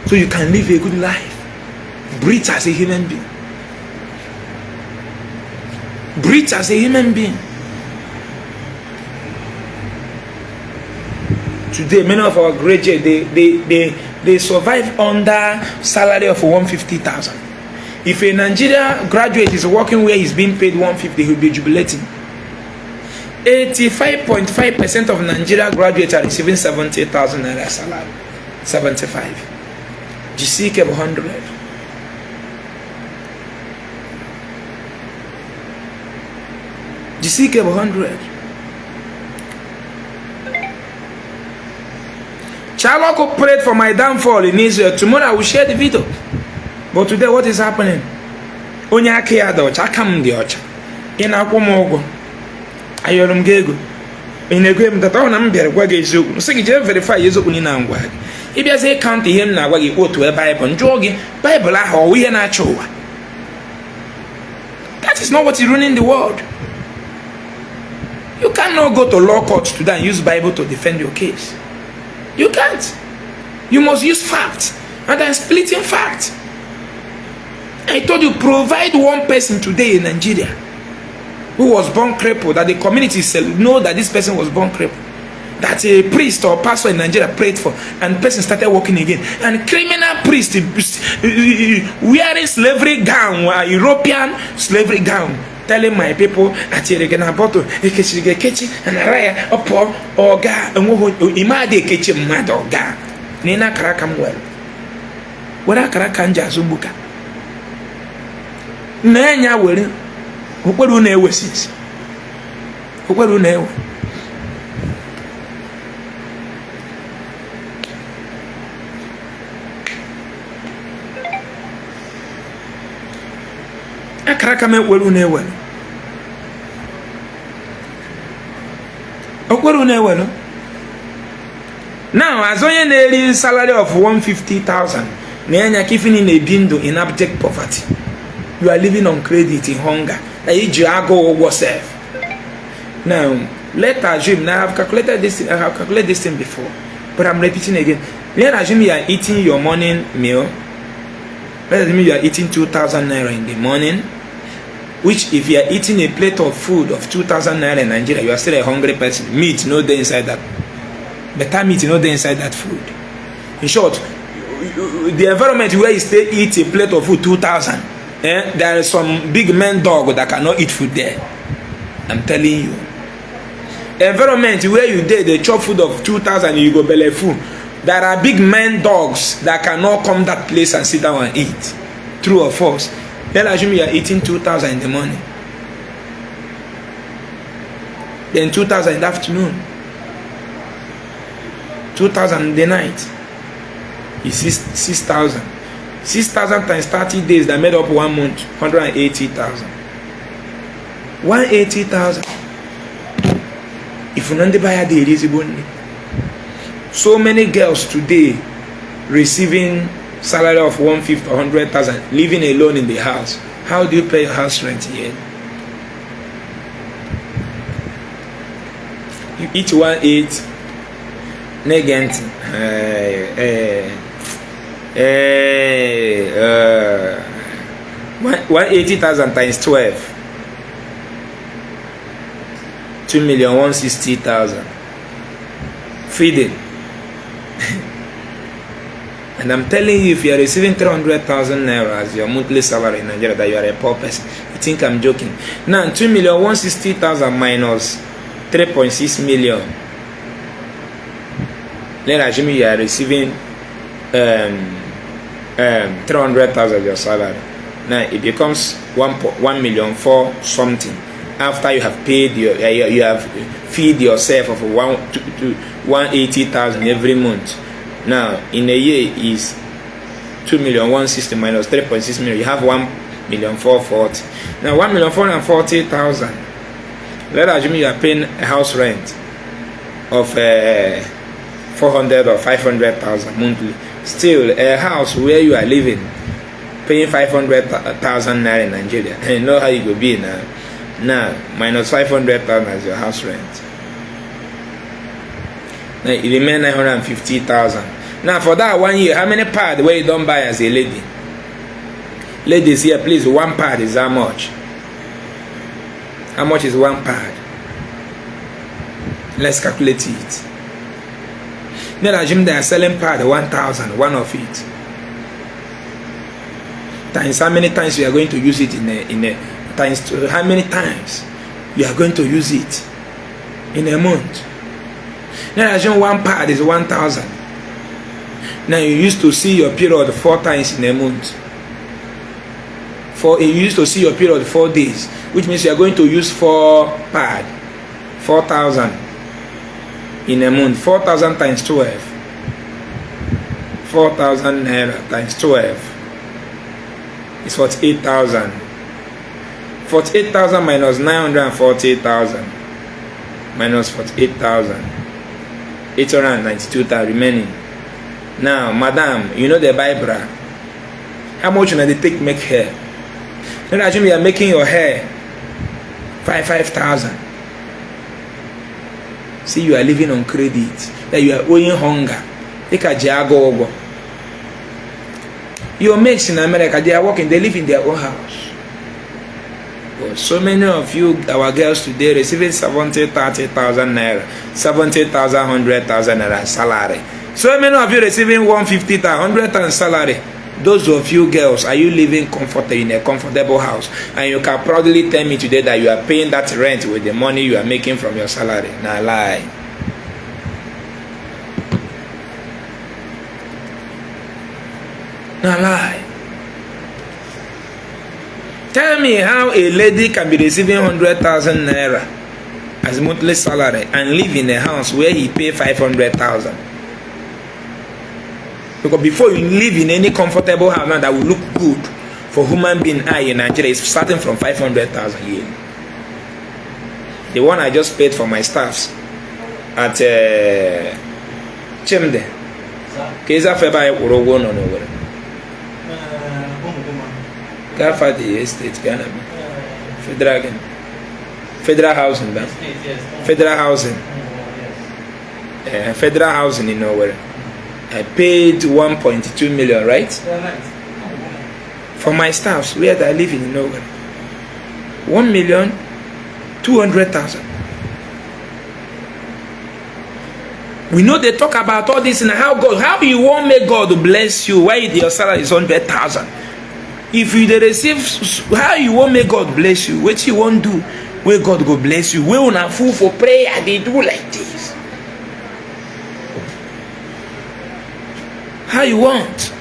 So you can live a good life. Breathe as a human being. Breathe as a human being. Today, many of our graduates, they survive under salary of 150,000. If a Nigeria graduate is working where he's being paid 150, he'll be jubilating. 85.5% of Nigeria graduates are receiving 70,000 naira salary. 75. GC 100. GC 100. Chaloku prayed for my downfall in Israel. Tomorrow I will share the video. But today what is happening? Onye aka ya dị ọcha, aka m dị ọcha. Ị na-akwụ m ụgwọ. Ayọrọ m gị ego. Ị na-egwe m data ọ na m bịara gwa gị eziokwu. Sị gị jee verify eziokwu niile na ngwa gị. Ị bịazie count ihe m na-agwa gị otu Bible. Njụọ gị Bible ahụ ọ ihe na-achọ ụwa. That is not what is ruining the world. You cannot go to law court today and use Bible to defend your case. You can't. You must use facts. And I'm splitting facts. I told you, provide one person today in Nigeria who was born crippled, that the community know that this person was born crippled, that a priest or pastor in Nigeria prayed for, and the person started walking again. And criminal priest wearing slavery gown, European slavery gown, telling my people at Yereganaboto, Ekechige and Araya, Opo, Oga, and Imade Ketchum Mad Oga, Nina Karakam well. What I Karakanja Zumbuka Nanya will, what do never sit? What do never? Akarakame welu newelu. Okwelu newelu. Now, as onye na-eri salary of 150,000, na-enya kifini na-ebindo in abject poverty. You are living on credit in hunger. Na iji agụ ụgwọ self. Now, let's assume, now I have calculated this thing before, but I'm repeating again. Let's assume you are eating your morning meal. Let's assume you are eating 2,000 naira in the morning. Which, if you are eating a plate of food of 2,000 naira in Nigeria, you are still a hungry person. Meat no dey inside that. Better meat no dey inside that food. In short, the environment where you stay eat a plate of food 2,000, there is some big man dog that cannot eat food there. I'm telling you. Environment where you dey they chop food of 2,000, you go belly full. There are big men dogs that cannot come that place and sit down and eat. True or false? Let's assume you are eating 2,000 in the morning. Then 2,000 in the afternoon. 2,000 in the night. It's 6,000. 6,000 times 30 days that made up 1 month. 180,000. 180,000. If you don't buy a day, so many girls today receiving salary of 150 or 100,000, living alone in the house. How do you pay your house rent here? each 1/8 negent 180,000 times 12, 2,160,000 feeding. And I'm telling you, if you are receiving 300,000 naira as your monthly salary in Nigeria, that you are a poor person. You think I'm joking? Now 2,160,000 minus 3.6 million. Let's assume you are receiving 300,000 your salary. Now it becomes 1 million for something. After you have paid you have feed yourself of 180,000 every month. Now in a year is 2,160,000 minus 3.6 million. You have 1,440,000. Now 1,440,000. Let's assume you are paying a house rent of 400 or 500,000 monthly. Still, a house where you are living, paying 500,000 naira in Nigeria. You know how you go be now. Now minus 500,000 as your house rent. Now it remains 950,000. Now for that 1 year, how many pads where you don't buy as a lady? Ladies here, please, one pad is how much? How much is one pad? Let's calculate it. Now assume they are selling pad 1,000, one of it. Times how many times you are going to use it in a times two, how many times you are going to use it in a month. Now assume one pad is 1,000. Now you used to see your period 4 times in a month. You used to see your period 4 days, which means you are going to use 4 pad, 4,000 in a month. 4,000 times 12. 4,000 naira times 12 is 48,000. 48,000 minus 940,000 minus 48,000. 892,000 remaining. Now, madam, you know the Bible. How much do they take make hair? Then assume you are making your hair 5,000. See, you are living on credit. That you are owing hunger. Take a jago. Your mates in America, they are working, they live in their own house. But so many of you, our girls today, receiving 70,000, 30,000 naira, 70,000, 100,000 naira salary. So many of you receiving 150,000, 100,000 salary. Those of you girls, are you living comfortably in a comfortable house? And you can proudly tell me today that you are paying that rent with the money you are making from your salary. Nah, lie. Nah, lie. Tell me how a lady can be receiving 100,000 naira as monthly salary and live in a house where he pay 500,000. Because before you live in any comfortable house now that will look good for human being eye in Nigeria, is starting from 500,000 a year. The one I just paid for my staffs at Chimde. Keza Feba Urogo no nowhere. Garfadi Estate, Ghana. Federal housing, man. Federal housing. Federal housing in nowhere. I paid 1.2 million, right? For my staffs, where they live in nowhere. 1,200,000. We know they talk about all this and how you won't make God bless you. Why your salary is 100,000? If you receive, how you won't make God bless you? What you won't do? Where God go bless you? We will not fool for prayer. They do like this. How you want?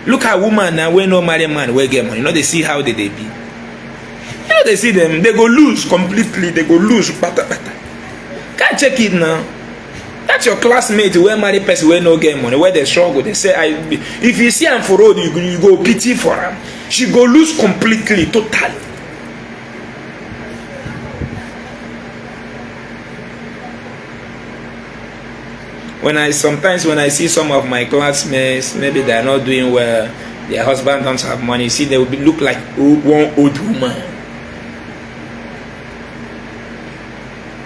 Look at woman now when no marry man will get money. You know they see how they be. You know they see them, they go lose completely. They go lose. Can't check it now. That's your classmate where marry person where no get money, where they struggle. They say, if you see him for road, you go pity for him. She go lose completely, totally. Sometimes when I see some of my classmates, maybe they are not doing well, their husband don't have money, see they will look like one old woman.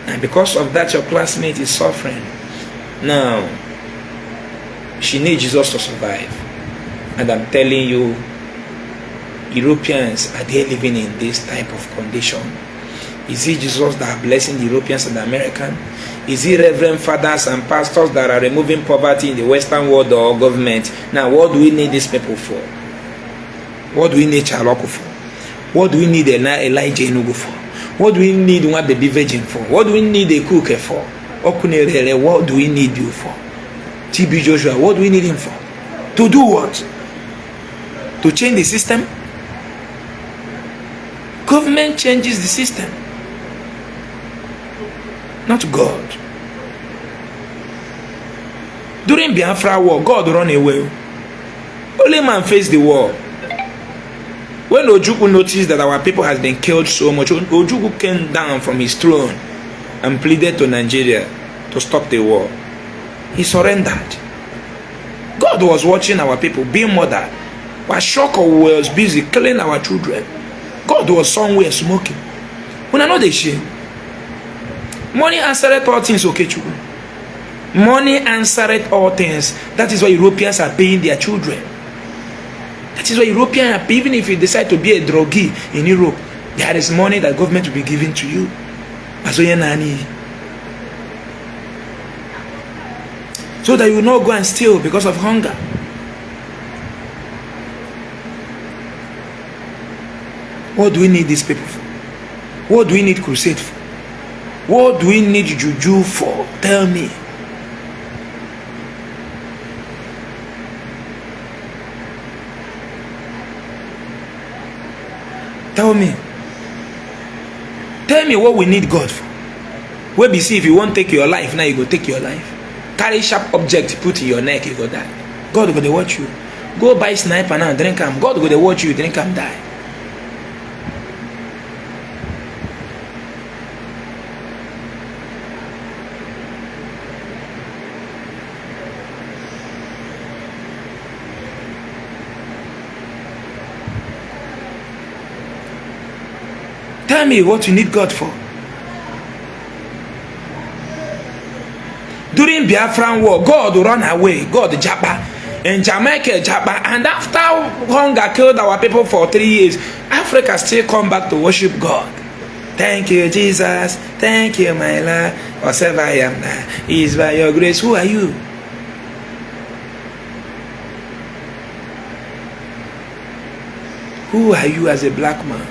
And because of that, your classmate is suffering. Now, she needs Jesus to survive. And I'm telling you, Europeans, are they living in this type of condition? Is it Jesus that are blessing the Europeans and the Americans? Is it reverend fathers and pastors that are removing poverty in the Western world or government? Now, what do we need these people for? What do we need Chaloku for? What do we need Elijah Enugu for? What do we need one baby virgin for? What do we need a cook for? Okunere, what do we need you for? TB Joshua, what do we need him for? To do what? To change the system? Government changes the system, not God. During Biafra war, God run away. Only man faced the war. When Ojukwu noticed that our people has been killed so much, Ojukwu came down from his throne and pleaded to Nigeria to stop the war. He surrendered. God was watching our people being murdered, while Chaloku was busy killing our children. God was somewhere smoking. When I know they shame. Money answered all things, okay, children. Money answered all things. That is why Europeans are paying their children. That is why Europeans are paying. Even if you decide to be a drogie in Europe, there is money that government will be giving to you. So that you will not go and steal because of hunger. What do we need these people for? What do we need crusade for? What do we need juju for? Tell me. Tell me. Tell me what we need God for. Where be see if you won't take your life, now you go take your life. Carry sharp object, put in your neck, you go die. God go to watch you. Go buy sniper now, drink am. God go to watch you, drink am, die. Tell me what you need God for. During Biafran war, God run away. God japa. And Jamaica japa. And after hunger killed our people for 3 years, Africa still come back to worship God. Thank you, Jesus. Thank you, my Lord. Whatever I am now is by your grace. Who are you? Who are you as a black man?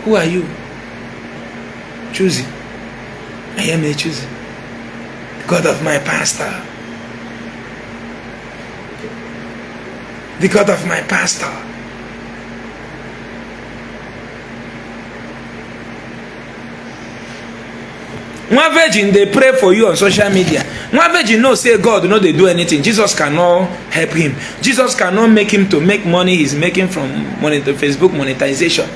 Who are you? Choosing. I am a choosing. The God of my pastor. The God of my pastor. One virgin, they pray for you on social media. One virgin no say God no they do anything. Jesus cannot help him. Jesus cannot make him to make money he's making from Facebook monetization.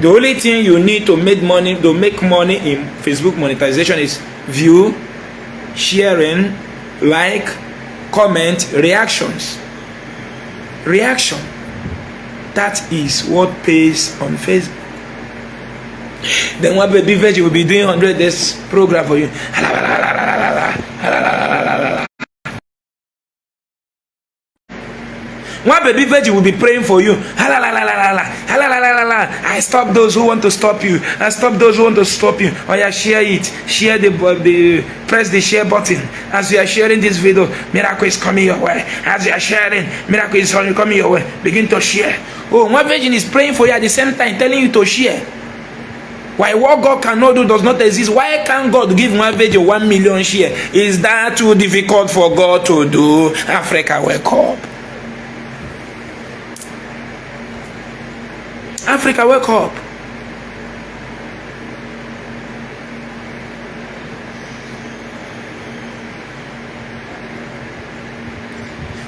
The only thing you need to make money in Facebook monetization is view, sharing, like, comment, reactions. Reaction. That is what pays on Facebook. Then one baby virgin will be doing 100 days program for you. One baby virgin will be praying for you. I stop those who want to stop you. I stop those who want to stop you. Oh yeah, share it. Share the press the share button. As you are sharing this video, miracle is coming your way. As you are sharing, miracle is coming your way. Begin to share. Oh, one virgin is praying for you at the same time, telling you to share. Why what God cannot do does not exist? Why can't God give one virgin 1 million share? Is that too difficult for God to do? Africa, wake up. Africa, wake up.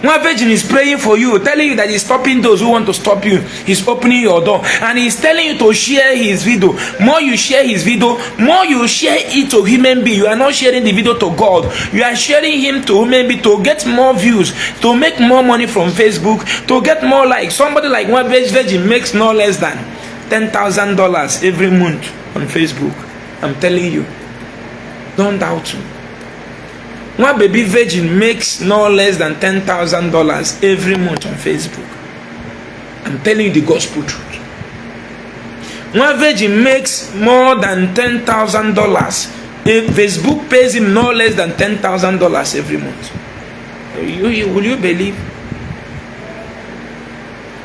One virgin is praying for you, telling you that he's stopping those who want to stop you. He's opening your door. And he's telling you to share his video. More you share his video, more you share it to human being. You are not sharing the video to God. You are sharing him to human being to get more views, to make more money from Facebook, to get more likes. Somebody like one virgin makes no less than $10,000 every month on Facebook. I'm telling you. Don't doubt me. One baby virgin makes no less than $10,000 every month on Facebook. I'm telling you the gospel truth. One virgin makes more than $10,000. If Facebook pays him no less than $10,000 every month. Will you believe?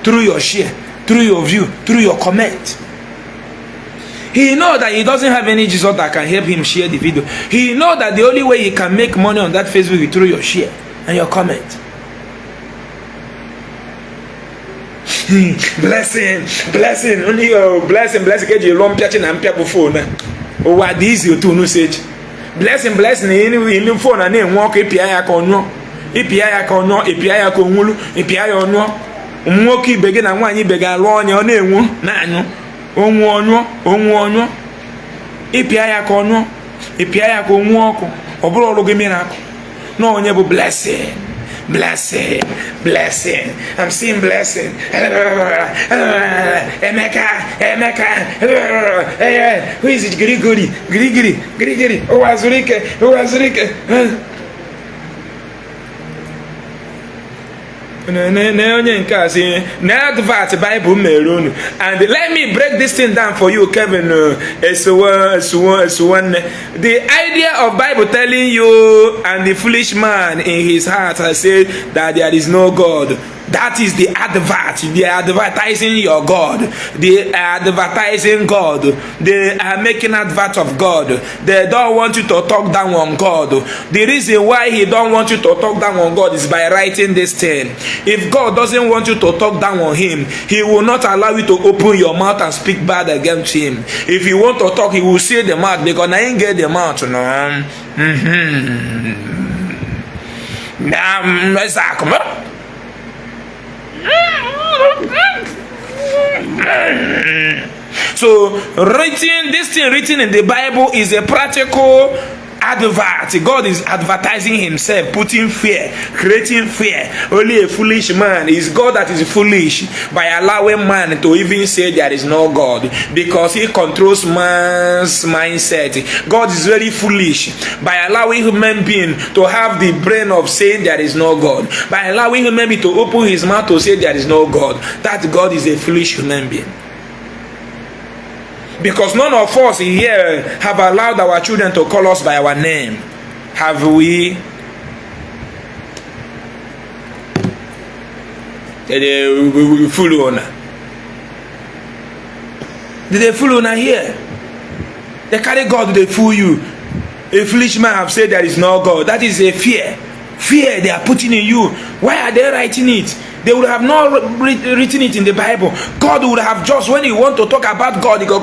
Through your share, through your view, through your comment. He knows that he doesn't have any Jesus that can help him share the video. He knows that the only way he can make money on that Facebook is through your share and your comment. Blessing. Only your blessing. Get your long pitching and people phone. Oh, what is you to no sage? Blessing. In the phone and then walk API akono. API akonulu. API ono. Mwoki begin and one you bega long your name. Nano. Onwo. API akono. API akonwoko. Obro give me no one ever blessing. I'm seeing blessing. Emeka. Who is it? Grigori. Oh, Azurike. Bible. And let me break this thing down for you, Kevin. The idea of Bible telling you and the foolish man in his heart has said that there is no God. That is the advert. They are advertising your God. They are advertising God. They are making advert of God. They don't want you to talk down on God. The reason why he don't want you to talk down on God is by writing this thing. If God doesn't want you to talk down on him, he will not allow you to open your mouth and speak bad against him. If you want to talk, he will seal the mouth because I ain't get the mouth. No. So this thing written in the Bible is a practical advert. God is advertising himself, putting fear, creating fear. Only a foolish man is God that is foolish by allowing man to even say there is no God, because he controls man's mindset. God is very foolish by allowing human being to have the brain of saying there is no God, by allowing human being to open his mouth to say there is no God. That God is a foolish human being. Because none of us here have allowed our children to call us by our name. Have we? Did they fool owner? Did they fool owner here? They carry God, they fool you. A foolish man have said there is no God. That is a fear. Fear they are putting in you. Why are they writing it? They would have not written it in the Bible. God would have just, when you want to talk about God, he go.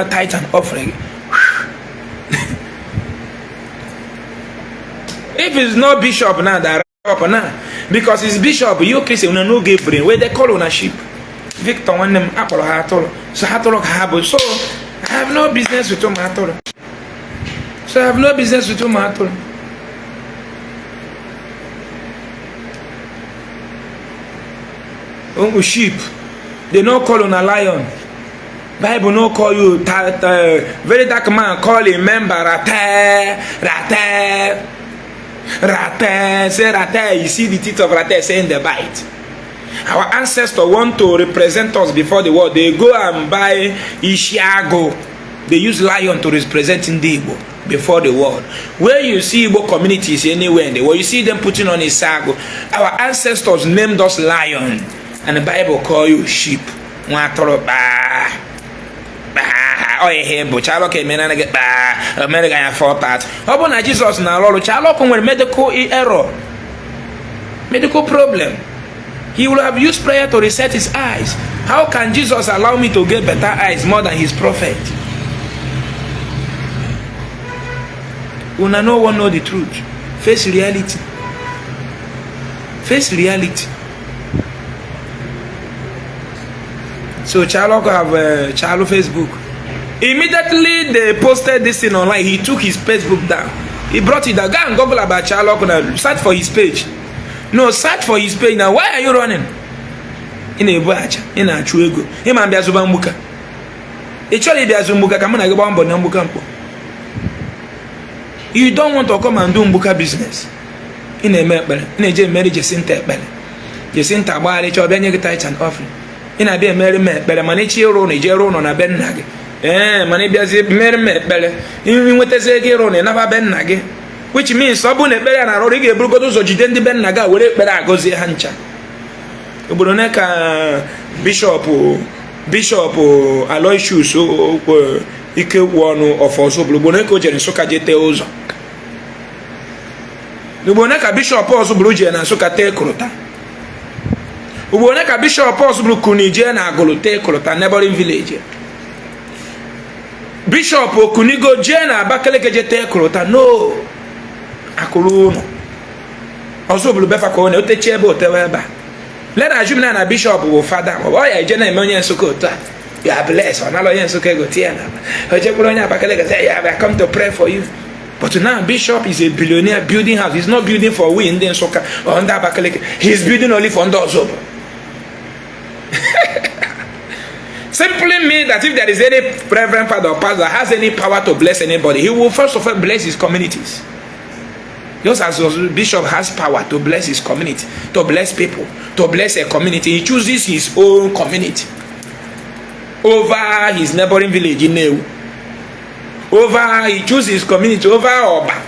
Titan offering. If it's not bishop now, that up now, because it's bishop, you Christian no give brain where they call ownership. Victor one them apple hatolo. So hatolo habo. So I have no business with tomato. Sheep. They no call on a lion. Bible no call you very dark man call a member rate. Say rate. You see the teeth of rate saying the bite. Our ancestors want to represent us before the world. They go and buy Ishiago. They use lion to represent Igbo before the world. Where you see Igbo communities anywhere in the world, you see them putting on Isago. Our ancestors named us lion, and the Bible call you sheep. Chaloku Jesus na Chaloku with medical error, medical problem. He will have used prayer to reset his eyes. How can Jesus allow me to get better eyes more than his prophet? No one know the truth. Face reality. So Chaloku have Chalo Facebook. Immediately they posted this thing online. He took his Facebook down. He brought it down. Go and Google about Chaloku now. Search for his page. No, search for his page now. Why are you running? In a watch, in a chuego. Him and Biazubambuka. Actually, Biazumbuka, come on, I go on Bonambukampo. You don't want to come and do Mbuka business. In a marriage, Jacinta, while it's your Benny Titan offering. In a be merry met, but a manichi rone, Jeron on a ben nugget. Money be merry met, better. Even with a Zegeron and never ben nugget. Which means Sabun better and I already gave Brugotos or Jiden ben Naga, where it better goes the hancha. Ubuneka Bishop Aloysius, Ike one of also Bluboneko Jenisoka Jete Ozo. Uboneka Bishop also Blue Jen and Sokate Krota. Uboneka Bishop also Blue Kunije and Agolote Krota, neighboring village. Bishop Kunigo Jena Bakaleke Jete Krota, no. Akuluno. Also Blue Befa Kone, Otechebo Teweba. Let us assume that a bishop will father. Why I generate money and Sokota? You are blessed. Or not, Sokego Tiana. I come to pray for you. But now, bishop is a billionaire building house. He's not building for we in the Soka or under Bakaleke. He's building only for Ndozobo. Simply means that if there is any reverend father or pastor that has any power to bless anybody, he will first of all bless his communities. Just as bishop has power to bless his community, to bless people, to bless a community, he chooses his own community over his neighboring village in Neu. He chooses his community over Oba.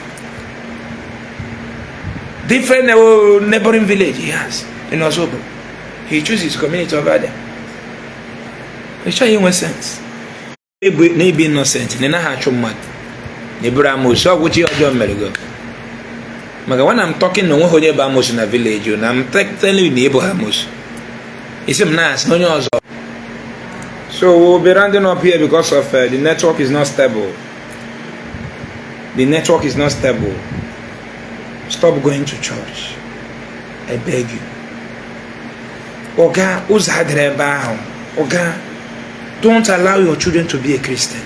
Different neighboring village he has in Ozobo. He chooses his community over there. Which are in sense. Maybe innocent. Nena Hachumad. Nebramo, so would you John Merigo? When I'm talking no one about Amos in a village, and I'm telling you neighbor Amos. It's a nice, no news. So we'll be rounding up here because of the network is not stable. The network is not stable. Stop going to church. I beg you. Oga, Oga, don't allow your children to be a Christian.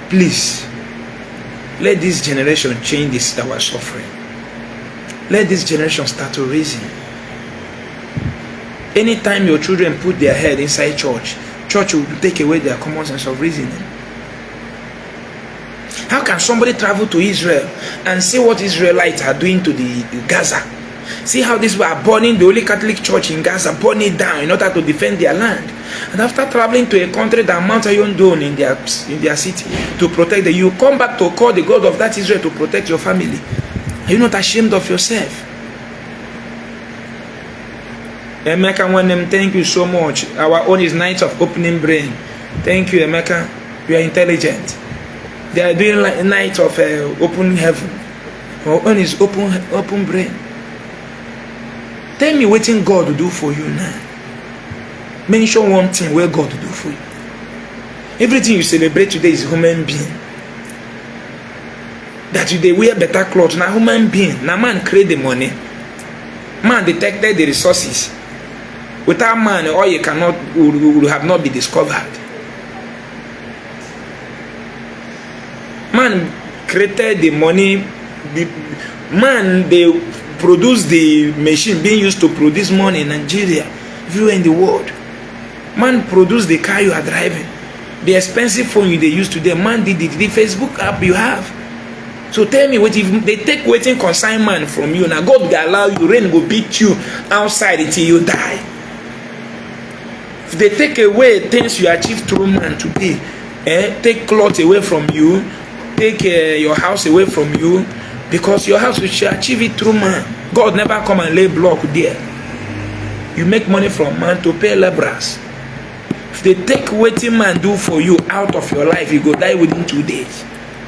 Please. Let this generation change this our suffering. Let this generation start to reason. Anytime your children put their head inside church, church will take away their common sense of reasoning. How can somebody travel to Israel and see what Israelites are doing to the Gaza? See how these were burning the Holy Catholic Church in Gaza, burning it down in order to defend their land. And after traveling to a country that Mount Zion done in their city to protect them, you come back to call the God of that Israel to protect your family. Are you not ashamed of yourself? Emeka Wanem, thank you so much. Our own is Night of Opening Brain. Thank you, Emeka. You are intelligent. They are doing like Night of Open Heaven. Our own is Open Brain. Tell me what God will do for you now. Mention one thing where God will do for you. Everything you celebrate today is human being. That they wear better clothes. Now human being. Now man create the money. Man detected the resources. Without man, oil will have not been discovered. Man created the money. They produce the machine being used to produce money in Nigeria, everywhere in the world. Man produced the car you are driving, the expensive phone you they use today. Man did it, the Facebook app you have. So tell me, what if they take waiting consignment from you? Now God will allow you, rain will beat you outside until you die. If they take away things you achieve through man today, take clothes away from you, take your house away from you, because your house will achieve it through man. God never come and lay block there. You make money from man to pay laborers. If they take what man do for you out of your life, you go die within 2 days.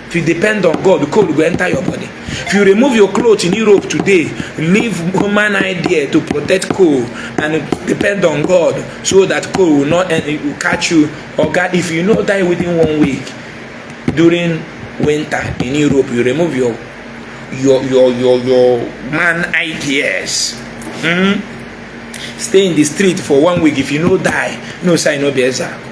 If you depend on God, the cold will enter your body. If you remove your clothes in Europe today, leave human idea to protect cold and depend on God so that cold will not will catch you. Or God, if you not die within 1 week during winter in Europe, you remove your man ideas. Stay in the street for 1 week. If you no die, no sign, no be Ezeaku.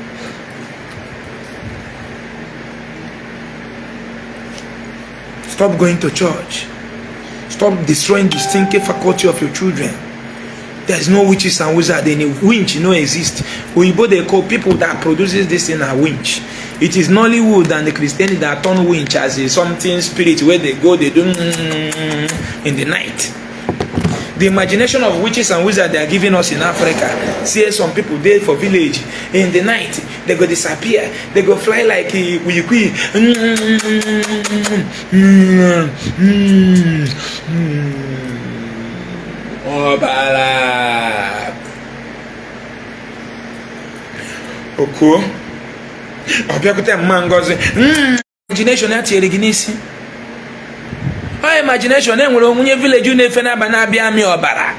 Stop going to church. Stop destroying the thinking faculty of your children. There's no witches and wizards. Any winch no exist. Uyibo they call people that produces this in a winch. It is Nollywood and the Christianity that turn winch as a something spirit where they go, they do in the night. The imagination of witches and wizards they are giving us in Africa. See some people there for village in the night. They go disappear. They go fly like wiki. Oh, bala. Oko. Obiakuta mangozi. Imagination ati eriginisi. Oh, imagination enwere onwunye village na efe na aba na abia mi obara.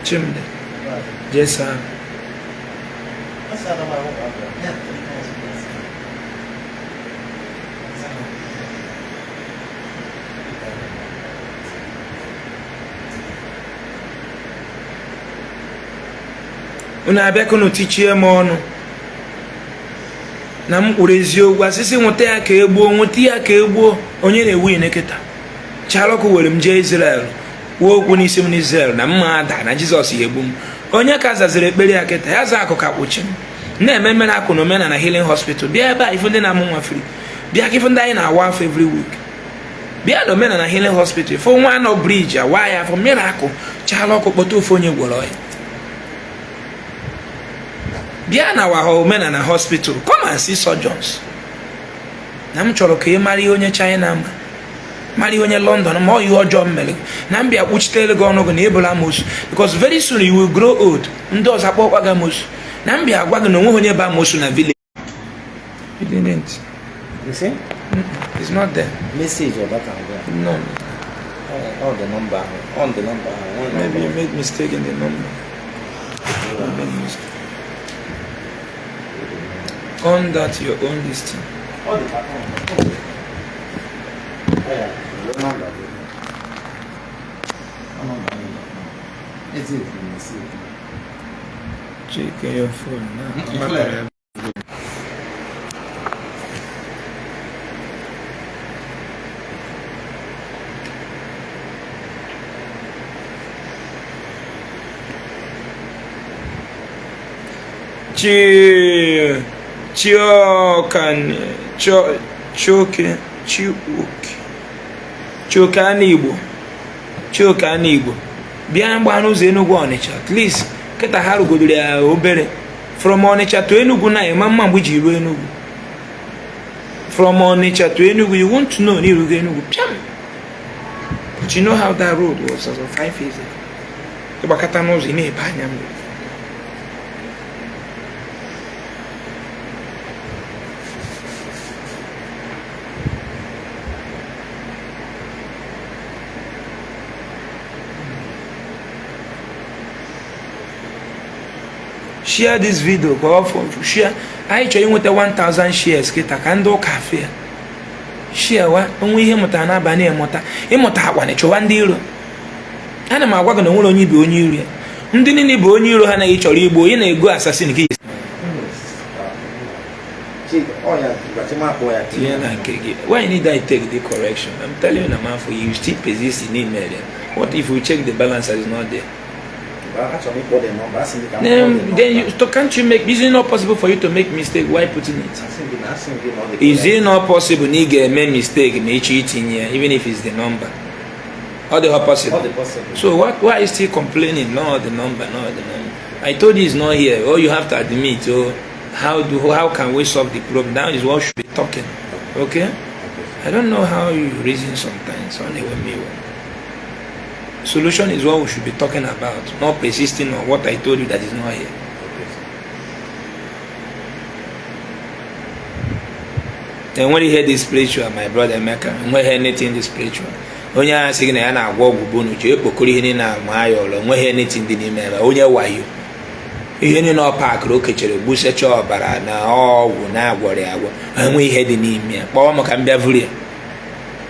Chimde. Yes, sir. Una abia kono tichie m ọnụ na m kwuru eziokwu asịsị nwụta ya ka egbuo nwụta ya ka egbuo onye na-ewu ineketa Chaloku were m jee Israel kwuo okwu n'isi m n'Israel na mma ada na Jizọs ya egbu m onye ka zaziri ekpere ya kịta ya za akụ ka kpuchi m na-eme mmere akụ na omena na Healing Hospital bịa ebe a ifu ndị na-amụ nwa free bịa ka ifu ndị anyị na-awa afọ every week bịa na omena na Healing Hospital ifu nwa nọ bridge awa ya afọ mmere akụ Chaloku kpọta ofu onye gwọrọ ya bịa na wahomena na hospital come and see surgeons na m chọrọ ka ị mara ihe onye China mara ihe onye London ma ọ ihe ọjọọ mmere na m bịa kpuchitere gị ọnụ gị na ebola amosu because very soon you will grow old ndị ọzọ akpọkwa gị amosu na m bịa gwa gị na onweghị onye bụ amosu na village. You didn't. You see? It's not there. Message or that and there. No. On the number. On the number. Maybe you made mistake in the number. You made mistake. On that your own listing. Oh, the pattern. Yeah, the number. It's it. Check your phone now. Chioka Igbo bịa mgba n'ụzọ Enugu Ọnịcha at least kịta ha rugodoro ya obere from Ọnịcha to Enugu na ịma mma mgbe iji ruo Enugu from Ọnịcha to Enugu you want to know na irugo Enugu piam but you know how that road was as of 5 years ago ịgbakọta n'ụzọ ị na-ebe anya mmiri. Share this video, go off share. I try with the 1,000 shares. Kita kando cafe. Share wa. Onwe ihe muta na bani emota. Emota akwa ne chowa ndị iro. Ana ma agwa gị na onwere onye bi onye iro. Ndị niile bụ onye iro ha na ịchọrọ igbo onye na-ego assassin ki. Why need I take the correction? I'm telling you, man, for you still persist in email. What if we check the balance that is not there? Can't you make? Is it not possible for you to make mistake? Why putting it? Is it not possible? Nigga, make mistake, make cheating here, even if it's the number. All the possible. So what? Why are you still complaining? No, the number, no, the number. I told you it's not here. All you have to admit. Oh, how can we solve the problem? Now is what should be talking. Okay? I don't know how you reason sometimes. Only when me. Solution is what we should be talking about, not persisting on what I told you that is not here. And when you hear this spiritual, my brother Emeka, when you hear anything this spiritual, when you are saying I na walk bonu je pokori ni na mayo lo, when you hear anything the name eba, onye wayo. Ihe ni no park ro kechere bu se cho bara na owu na agwore agwo. When you hear the name ya, pa mo ka mbia vuri.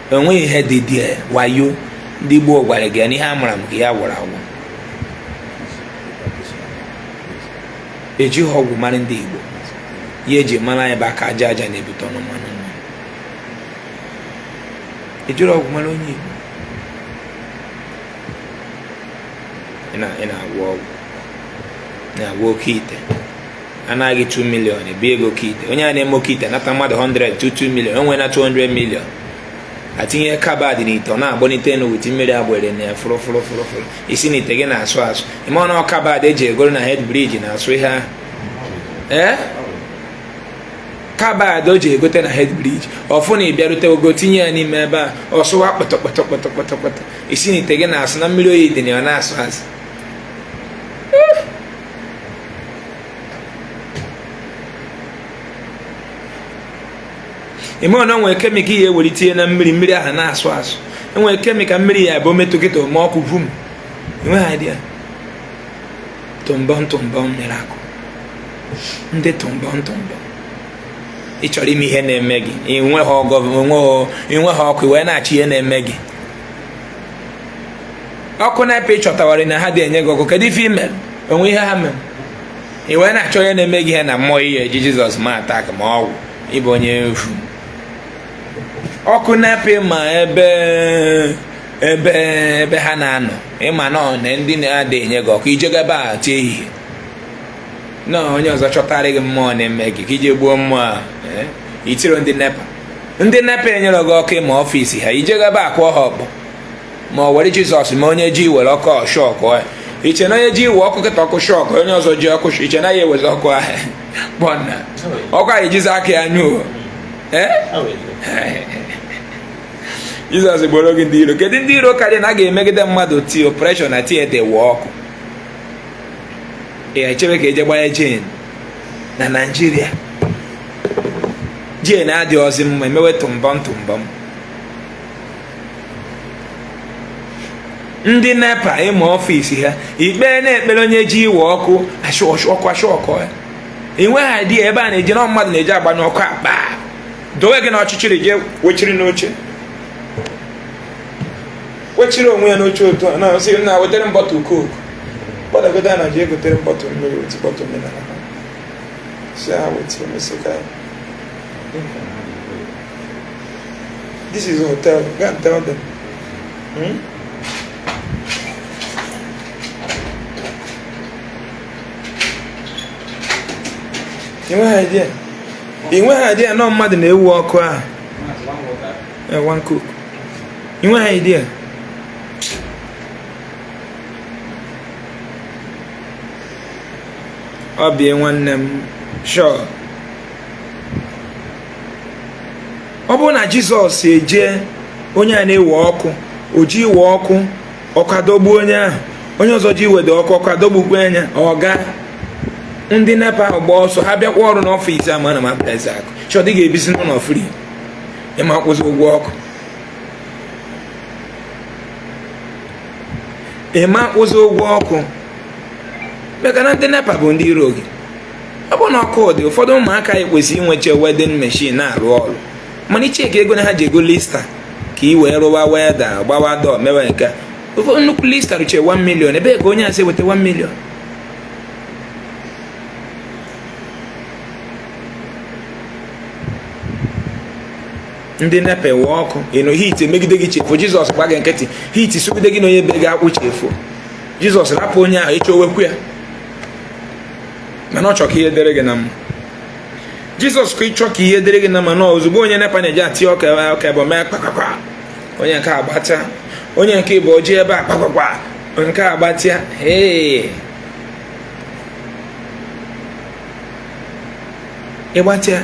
When you hear the there, wayo. Ndị Igbo gwara gị na ihe amara m ka ya gwara agwụ ejighị ọgwụ mara ndị Igbo ya eji mara anyị bụ aka aja aja na-ebute ọnụ mmanụ mmanụ. Ejiri ọgwụ mara onye Igbo. Ị na-agwọ ọgwụ, na-agwọ oke ite, anaghị 2 million ebi ego oke ite. Onye a na-eme oke ite nata mmadụ 100 2 million, onwe na 200 million, atinye kabad n'ite ọ na-agbọnite n'owiti mmiri agbere na ya fụrụ isi n'ite gị na-asụ asụ. Ime ọ na kabad eji egoro na head bridge na-asụ ihe ahụ. Kabad o ji egote na head bridge ọfụ na ịbịarute ogo tinye ya n'ime ebe a ọsụwa kpọtọkpọtọkpọtọkpọtọ isi n'ite gị na-asụ na mmiri oyi dị na ọ na-asụ asụ. Ime ọ na nwere kemika ya ewere tinye na mmiri ahụ na-asụ asụ. Enwere kemika mmiri ya bụ metụ kịta ma ọkụ vum. Enweghị idea. Tụmbọm miracle. Ndị tụmbọm. Ị chọrọ ime ihe na-eme gị, inweghị ọkụ wee na-achị ihe na-eme gị. Ọkụ na-epe ịchọtawara na ha dị enye gị ọkụ, kedu ife ime onwe ihe ha mere? Ị wee na-achọ ihe na-eme gị ihe na mmụọ ihe eji Jizọs ma atak ma ọgwụ ịbụ onye efu. Ọkụ na-epe ma ebe ha na-anọ ịma na ndị na-adị enye gị ọkụ ije gaba a tie ehihie na onye ọzọ chọtara gị mmụọ na-eme gị ka ije gbuo mmụọ a itiro ndị nepa enyere gị ọkụ ma ọfisi ha ije gaba akwụọ ha ọkpọ ma ọ were Jizọs ma onye ji were ọkụ ọshọkụ iche na onye ji iwe ọkụ kịta ọkụ shọkụ onye ọzọ ji ọkụ iche na ya ewezi ọkụ ahụ gbọna ọkụ ahụ ejizi aka ya nyụọ. Jizọs gboro gị ndị iro. Kedu ndị iro karịa na a ga-emegide mmadụ ti operation na tieta ewe ọkụ? Echebe ka eje gbanye jen na Naịjirịa. Jen adịghị ọzị mma, emewe tụmbọm. Ndị nepa ịma ọfisi ha ikpe na-ekpere onye ji iwe ọkụ ọkụ ya. Enweghị adị ebe a na-eje na mmadụ na-eje agbanye ọkụ akpa dowe gị na ọchịchịrị je wechiri n'oche, wechiri onwe ya n'oche otu a na-asị na wetere mbọtụ koku gbadagoda na ji egotere mbọtụ mmiri otu bọtụ mmiri na si ha wetiri mesịka. This is a hotel, go and tell them. Inweghị idea na mmadụ na-ewu ọkụ ahụ. One cook. Inweghị idea. Ọ bịa nwanne m sure. Ọ bụrụ na Jizọs eje onye a na-ewe ọkụ o ji iwe ọkụ ọkadogbu onye ahụ, onye ọzọ ji iwede ọkụ ọkadogbukwa anya ọga ndị nepa ahụ gba ọsọ ha bịakwa ọrụ n'ọfịs a ma na Mathias Ezeaku chọdị ga-ebizi n'ụlọ free ịma kwụsị ụgwọ ọkụ. Ịma kwụsị ụgwọ ọkụ maka na ndị nepa bụ ndị iro gị. Ọ bụ na ọkụ dị ụfọdụ ụmụaka ekwesị inweche wedin meshin na-arụ ọrụ mana icheke ego na ha ji ego lista ka ị wee rụwa weda gbawa dọ mewe nke ụfọdụ nnukwu lista ruche 1 million ebe ka onye asị weta 1 million. Ndị nepa ewe ọkụ ịnụ hit megide gị chefu Jizọs gba gị nkịtị hit sogide gị na onye be gị akpụ chefu Jizọs rapụ onye ahụ ịchọ owekwu ya mana ọ chọ ka ihe dere gị na mma. Jizọs ka ịchọ ka ihe dere gị na mma na ozugbo onye nepa na-eji atị ọka ebe mee kpakpakpa onye nke agbata onye nke bụ oji ebe a kpakpakpa nke agbatịa ịgbatịa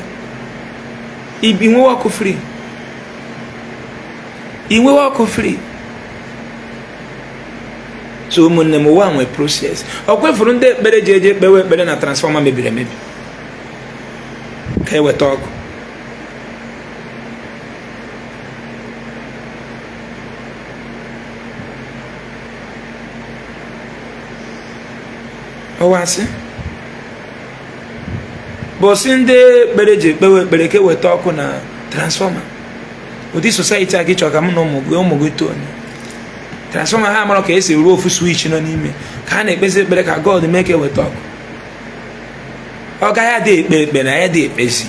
inwewe ọkụ free. Inwewe ọkụ free. So ụmụnne m ụwa nwe proses. Ọ kwefuru ndị ekpere ji eje ekpewe ekpere na transfọma mebiri emebi ka eweta ọkụ. Ọwasị bọsị ndị ekpere ji ekpewe ekpere ka eweta ọkụ na transfọma. Ụdị society a gị chọrọ ka mụ na ụmụ gị too transfọma ha mara ka esi ruo ofu switch nọ n'ime ka ha na-ekpezi ekpere ka God mee ka eweta ọkụ. Oga dey ekpe na ya dey ekpezi.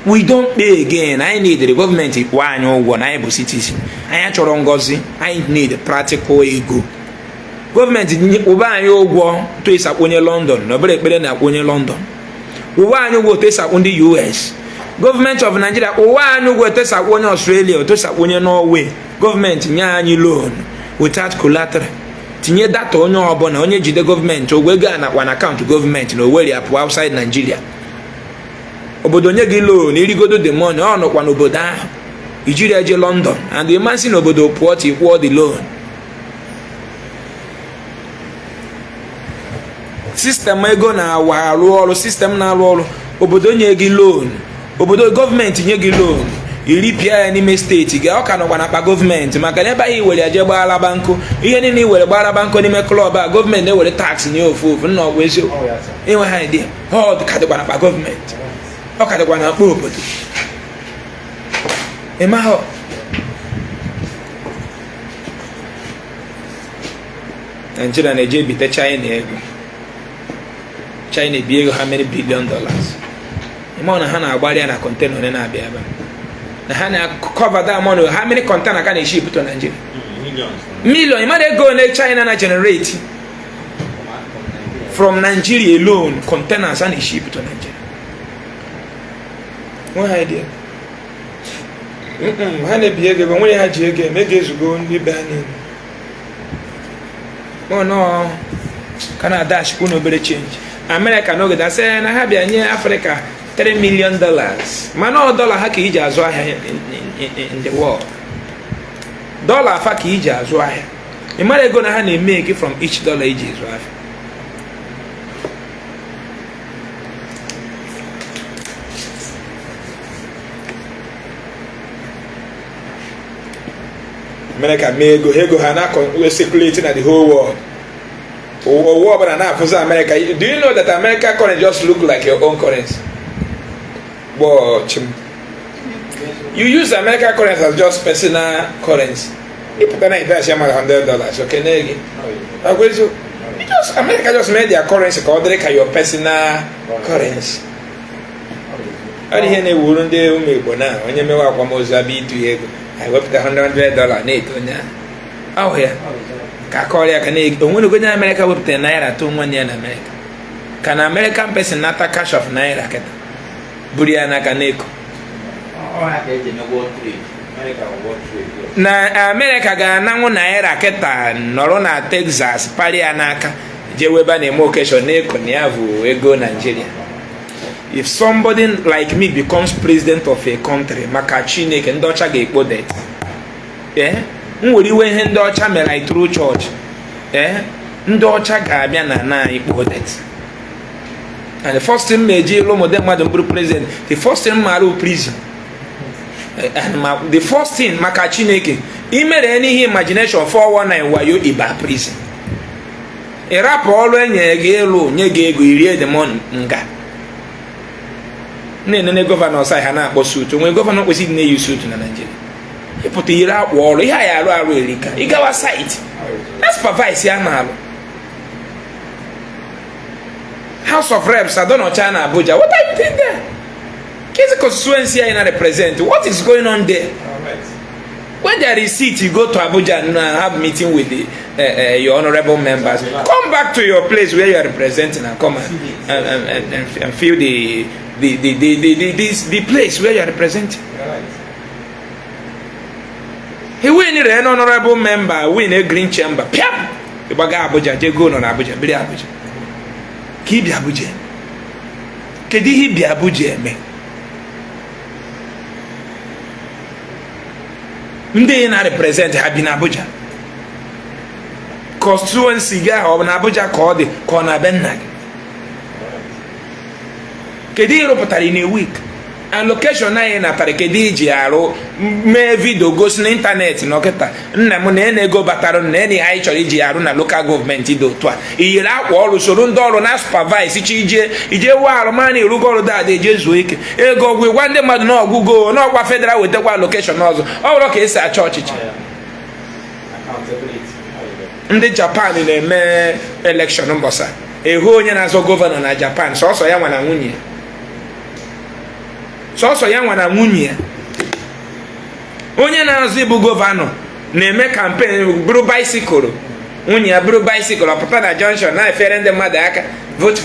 We don't pay again. I need the government ikwu anyị ụgwọ na anyị bụ citizen. Anyị chọrọ ngozi. I need practical ego. Government ụba anyị ụgwọ to isakponye London na obere ekpere na akponye London. Ụwa anyị ụgwọ to isakpo ndị US. Government of Nigeria ụwa anyị ụgwọ to isakponye Australia to isakponye Norway. Government nye anyị loan without collateral. Tinye data onye ọbụla onye jide gọọmenti ogwe ego anakwa na akaụntụ gọọmenti na Owerri apụ outside Nigeria. Obodo nye gị loan irigodo the money ọ nọkwa n'obodo ahụ ijiri eje London and the man si n'obodo pụọ ti kwụọ the loan. Sistem ego na-arụ ọrụ sistem na-arụ ọrụ obodo nye gị loan obodo gọọmenti nye gị loan iri pịa ya n'ime steeti gị ọ ka nọkwa n'akpa gọọmenti maka na ebe anyị were eje gbaghara banko ihe niile iwere gbaghara banko n'ime klọb a gọọmenti na-ewere tax nye ofu nna ọgwụ eziokwu enwe ha idea ọ ka dịkwa n'akpa gọọmenti ọ ka dịkwa n'akpa obodo ịmahụ Nigeria na-eje ebite China ego China ebi ego ha many $billion ịma na ha na-agbari ya na kọntena one na-abịa ebe na ha na-cover that money how many container ka na-eship to Nigeria million ịma ego ole China na generate from Nigeria alone containers and ship to Nigeria. One idea. Ha na-ebi ego ebe nwere ha ji ego eme ga-ezugo ndị be anyị. No ka na dash kwụ n'obere change. America n'oge da sị na ha bịa nye Africa $3 million. Mana ọ dollar ha ka iji azụ ahịa in the world. Dollar afa ka iji azụ ahịa. Ị mara ego na ha na-emeke from each dollar iji azụ ahịa. America mee ego ha na circulate na the whole world. World but na afụzi America. Do you know that America currency just look like your own currency? Watch. You use American currency as just personal currency. You put an invest $100. Okay, negi. Just America just made their currency called your personal currency. I didn't hear one day na onye mewa kwa mozabi tu yego. I whipped $100 net onya. Oh yeah. Ka call ya ka negi. Onwenu go na America whipped naira to one year in America. Can American person nata cash of naira keta? Buriana kaneko. Na America ga-ananwụ naira kịta nọrọ na Texas paria n'aka jeweba na-eme occasion n'eko na ya bụ ego Nigeria. If somebody like me becomes president of a country maka Chineke ndị ọcha ga-ekpo det. Nwere iwe ihe ndị ọcha mere like through church. Ndị ọcha ga-abịa na ikpo det. And the first thing meji lo modern madam president, the first thing maru prison. And the first thing maka Chineke, imere any imagination 419 wayo iba prison. Era polo nye ego irie the money nga. Ne governor say ha na akpọ suit, onwe governor kwesi na use suit na Nigeria. He put ira akpọ ọrụ, ihe ya arụ erika. Igawa site. Let's supervise ya na alụ. House of Reps, I don't know China, Abuja. What are you doing there? Case constituency I represent. What is going on there? When there is seat, you go to Abuja and have meeting with your honorable members. Come back to your place where you are representing and come and feel the place where you are representing. He win an honorable member, win a green chamber. Piam! The baga Abuja, they go on Abuja, Billy Abuja. Kibi Abuja. Kedi hi bi Abuja eme. Ndị na represent ha bi na Abuja. Constituency ga ọ na Abuja ka ọ dị ka ọ na Benna. Kedi rụpụtara in a week. And location na na tare kedi ji arụ mee video gosi na internet na oketa nna m na ego batara na eni anyị chọrọ iji arụ na local government dị otu a iyere akwa ọrụ soro ndị ọrụ na supervise iche ije wa arụ ma na irugo ọrụ da eje zuo ike ego ọgwụ gwa ndị mmadụ na ọgwụgo na ọkwa federal wetakwa location ọzọ ọ bụrụ ka esi achọ ọchịchị ndị Japan na-eme election mbọsa ehu onye na-azọ gọvanọ na Japan sọsọ ya nwa na nwunye onye na-azọ ịbụ gọvanọ na-eme kampen bụrụ baisikụl nwunye ya bụrụ baisikụl ọpụta na junction na-efere ndị mmadụ aka vote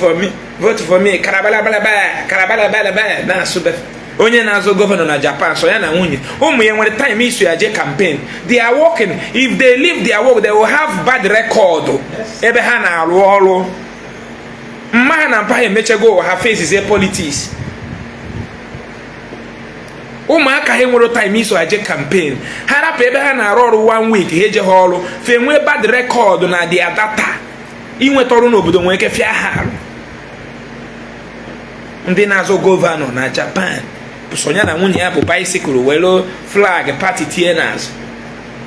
for me karabalabala na-asụ befe. Onye na-azọ gọvanọ na Japan so ya na nwunye ụmụ ya nwere time iso ya je campaign. They are working. If they leave their work, they will have bad record ebe ha na-arụ ọrụ. Mma ha na mpa ha emechego ha faces politics. Ụmụaka ha nwere time iso ha je campaign. Ha rapụ ebe ha na-arụ ọrụ 1 week ha eje ha ọrụ fe nwee bad record na their data. Inweta ọrụ n'obodo nwere ike fịa ha arụ. Ndị na-azọ gọvanọ na Japan sonya na nwunye ya bụ bicycle were flag party tie n'azụ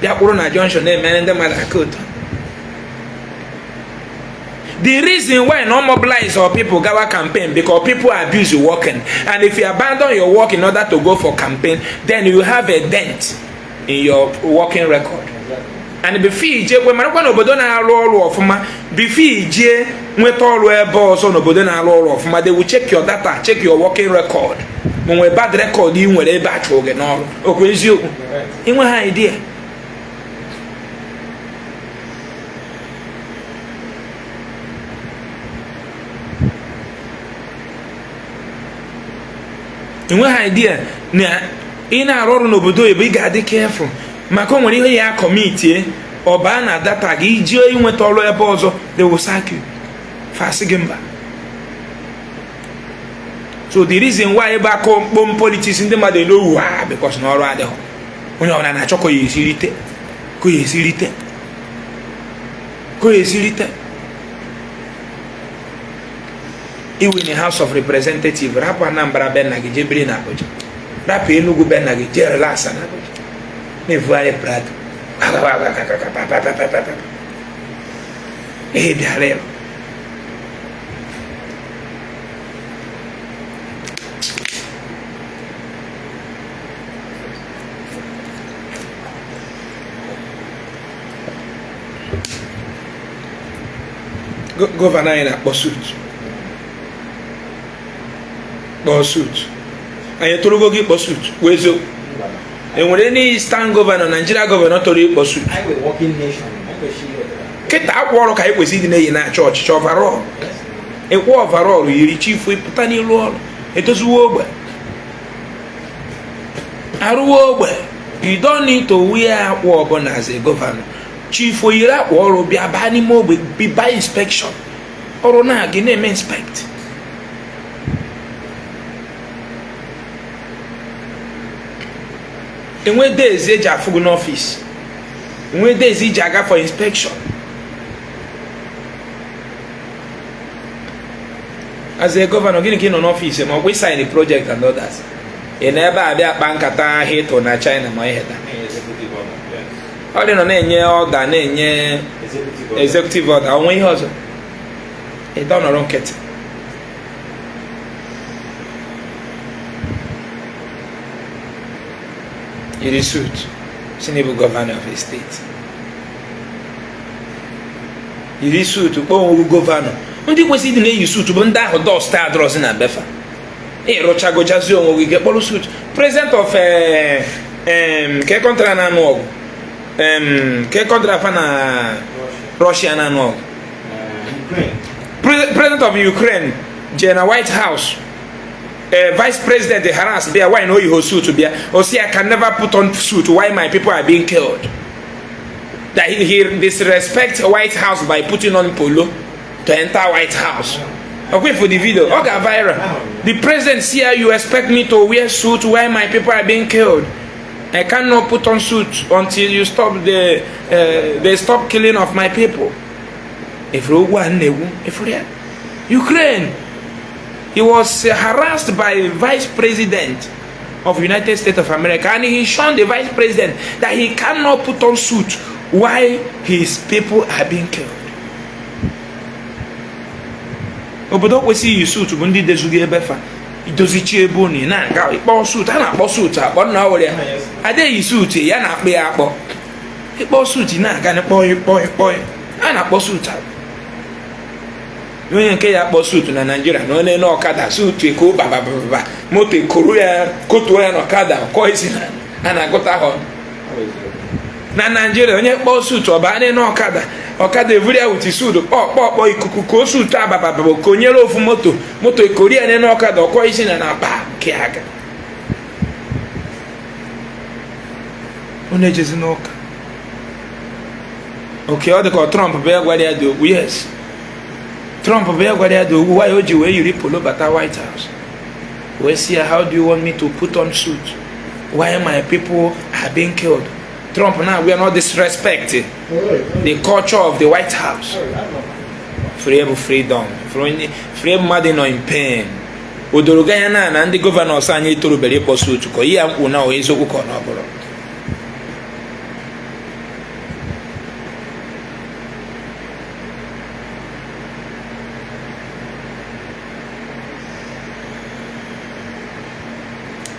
bịa kwụrụ na junction na-emere ndị mmadụ aka ụtọ. The reason why no mobilize our people gawa campaign because people abuse your working, and if you abandon your work in order to go for campaign, then you have a dent in your working record. And before ije we mara kwa n'obodo na-arụ ọrụ ọfụma, before ije nweta ọrụ ebe ọzọ n'obodo na-arụ ọrụ ọfụma, they will check your data, check your working record. Mwenwe bad record ị nwere ebe achụ oge n'ọrụ. Okwu eziokwu. Inwe ha idea. Inwe ha idea na ị na-arụ ọrụ n'obodo ebe ị ga-adị careful maka o nwere ihe ya kọmitie ọba na data gị iji inweta ọrụ ebe ọzọ, they will sack you fast gị mba. So the reason why ebe akọ mkpom politics ndị mmadụ elu because na ọrụ adịghị onye ọbụla na-achọ ka ya esirite iwe in House of Representatives rapụ Anambra be na gị jebiri na Abuja, rapụ Enugu be na gị jee relax na Abuja na-evugharị Prado ihe bịara ya. Gọvanọ anyị na-akpọ suit anyị tụrụgo gị kpọ suit wezo enwere ndị stand gọvanọ Nigeria gọvanọ tọrọ ịkpọ suit kịta akwa ọrụ ka anyị kwesịrị ịdị na-eyi na-achọ ọchịchị overall ịkwa overall yiri chifu ịpụta n'ilu ọrụ etozuwo ogbe arụwo ogbe. You don't need to wear akwa ọbụla as a governor. Chifu yiri akwa ọrụ bịa baa n'ime ogbe by inspection ọrụ na-agị na-eme inspect. Enwe days eji afụgụ n'ọfịs, enwe days iji aga for inspection. As a governor, gịnị ka ị nọ n'ọfịs ma ọ bụ sign the project and others. Ị na-ebe abịa akpa nkata hito na China ma ihe taa. Ọ dị nọ na-enye order, na-enye executive order, onwe ihe ọzọ. Ị dọ nọrọ nkịtị. Yiri suit, Tinubu governor of a state. Yiri suit, kpọọ gọvanọ. Ndị kwesịrị ịdị na-eyi suit bụ ndị ahụ dọst adrọs na befa. Ịrụchagochazi onwe gị kpọrọ suit. President of ke kontra na anụ ọgụ. Ke kontra fa na Russia na anụ ọgụ. President of Ukraine je na White House. Vice President harass there, why no you suit to be? Or say I can never put on suit. Why my people are being killed? That he disrespect White House by putting on polo to enter White House. Okay, for the video, okay, viral. The president here, you expect me to wear suit while my people are being killed? I cannot put on suit until you stop they stop killing of my people. If Ukraine. He was harassed by Vice President of United States of America, and he shunned the Vice President that he cannot put on suit while his people are being killed. Obodo kwesị yi suit bụ ndị dezughị ebe fa idozichi ebe unu na-aga ịkpọ suit, a na-akpọ suit akpọ nna ọrịa adịghị suit ya na-akpọ ya akpọ ịkpọ suit na-aga n'ịkpọ a na-akpọ suit onye nke ya kpọ suit na Nigeria na onye na ọkada suit eko baba moto ekoro ya kotuo ya na ọkada kọ isi na na-agụta ahụ na Nigeria. Onye kpọ suit ọba na ọkada evuri ya wuti suit kpọkpọkpọ ikuku ka o suit abababa ka onyere ofu moto ekori ya na ọkada ọkọ isi na akpa nke aga onye jezi n'ụka. Okay, ọ dị ka Trump bụ ya gwara ya dị ogwu. Yes, Trump bụ ya gwara ya dị ogwu. Why o ji wee yiri polo bata White House wee sị ya, how do you want me to put on suit? Why my people are being killed? Trump now we are not disrespecting the culture of the White House. Freedom. Free mmadụ nọ in pain. Odoroga ya na ndị gọvanọs anyị torubere ịkpọ suit ka ihe mkpu na eziokwu ka ọ na ọbụrụ.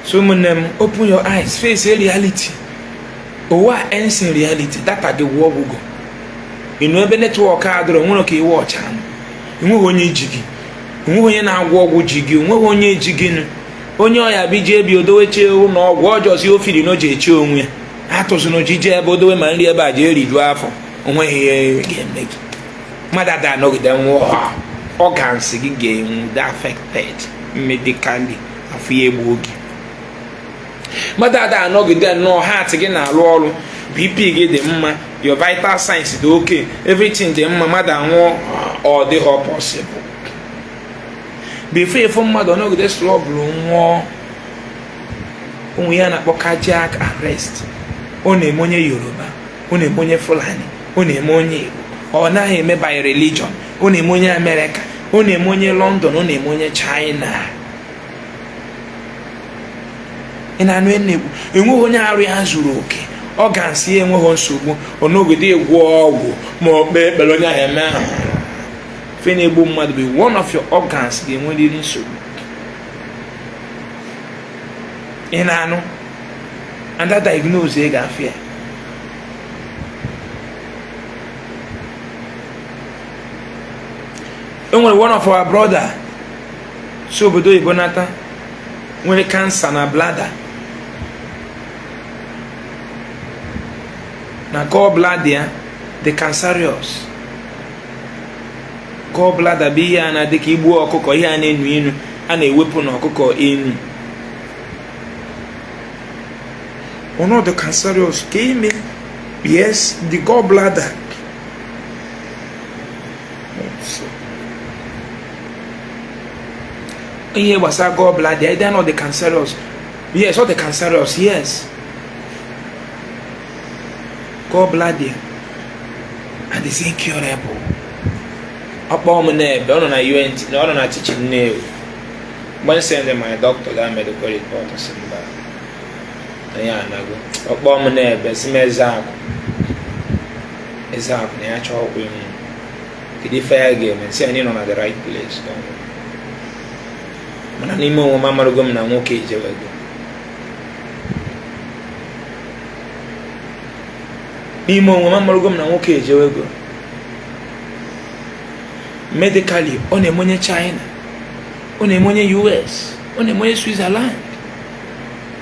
So open your eyes, face a reality. Owa ends in reality. That are the war we go. You know, ebe network adro nwono ka iwe ọcha no. Nwe onye jigi. Nwe onye na-agwọ ọgwụ jigi, nwe onye jigi no. Onye oya bi je bi odoweche ụlọ ọgwụ ọjọọ si ofili no je eche onwe. Atụsụ no jije ebe odowe ma nri ebe a je eriju afọ. Onwe ihe ga-eme gị. Mmadụ anọgide nwa organs gị ga-enwe affected medically afọ ya egbu oge. Mmadụ anọgide nnọọ heart gị na-alụ ọrụ, BP gị dị mma, your vital signs dị okay, everything dị mma, mmadụ anwụọ ọ dịghọ possible. Before ịfụ mmadụ ọnọgide slọbụrụ nwụọ, onwe ya na-akpọ cardiac arrest. Ọ na-eme onye Yoruba, ọ na-eme onye Fulani, ọ na-eme onye Igbo, ọ naghị eme by religion, ọ na-eme onye America, ọ na-eme onye London, ọ na-eme onye China. Ị na-anụ enweghị onye arụ ya zuru oke, ọ ga-asị enweghị nsogbu, ọnọgide egwu ọgwụ ma ọ kpee ekpere onye ahụ eme ahụ. Fe na-egbu mmadụ bụ one of your organs ga-enwerịrị nsogbu. Ị na-anụ and that diagnose ị ga-afịa ya. Enwere one of our brother si obodo Igbo nata nwere cancer na bladder na gallbladder ya dị cancerous. Gallbladder bụ ihe a na-adị ka igbu ọkụkọ, ihe a na-enu inu a na-ewepụ n'ọkụkọ enu. Ọnọdụ cancerous ka ime. Yes, the gallbladder. Ihe gbasara gallbladder, they are not the cancerous. Yes, not the cancerous. Yes. Gallbladder and it's incurable. Upon my name, I don't know UNT, no, I don't know teaching now. When sending my doctor that medical report or something. Yeah, I go. Upon my name, but some Ezeaku. Ezeaku, the actual women. Could you fair game and say I'm on the right place? Don't worry. Mana n'ime onwe m amarugo m na nwoke ejewego. N'ime onwe m amarugo m na nwoke ejewego. Medically, ọ na-eme onye China, ọ na-eme onye US, ọ na-eme onye Switzerland.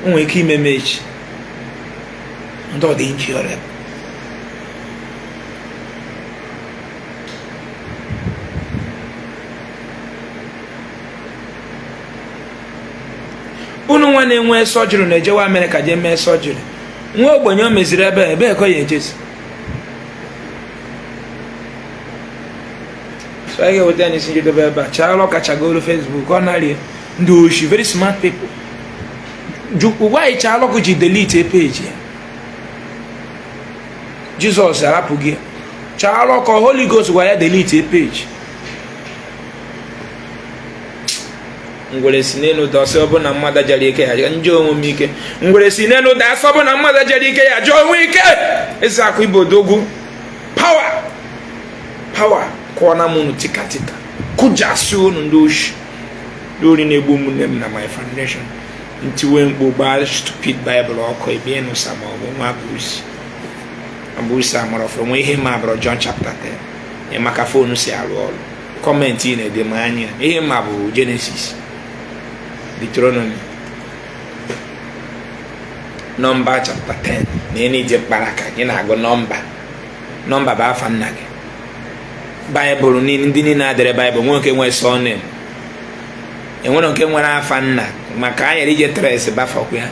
O nwere ike ime mechi. And ọ dị incurable. Unu nwa na-enwe surgery na-ejewa America je mee surgery. Nwa ogbenye o meziri ebe ko ya ejezi. So I get with any single debe Chaloku kachagolo Facebook ọ narị ndị oshi very smart people. Why Chaloku ji delete a page ya? Jesus arapụghị. Chaloku Holy Ghost gwa ya delete a page. Ngwere si n'elu da ọsọ bụ na mmadụ jere ike ya njọ onwe m ike. Ngwere si n'elu da ọsọ bụ na mmadụ jere ike ya jọọ onwe ike. Ezeaku Igbo dogwu. Power kụọ na mụnụ tika kụjasị unu ndị oshi lórí na-egbu ụmụnne m na my foundation ntiwe mkpu gbaa stupid Bible ọkụ ebe ịnụsa ma ọ bụ nwa abụrụsi amụrụ ọfụrụ nwe ihe ma abụrụ John chapter 10 maka fonu si arụ ọrụ kọmentị na-ede ma anya ihe mma bụ Genesis, Deuteronomy, nọmba chapter 10 na ị na-eje mkparaka gị na-agụ nọmba bụ afa nna gị. Baịbụl ndị niile adịrị Baịbụl nwere nke nwere surname, enwere nke nwere afa nna, maka anyị ije tres bafakwa ya,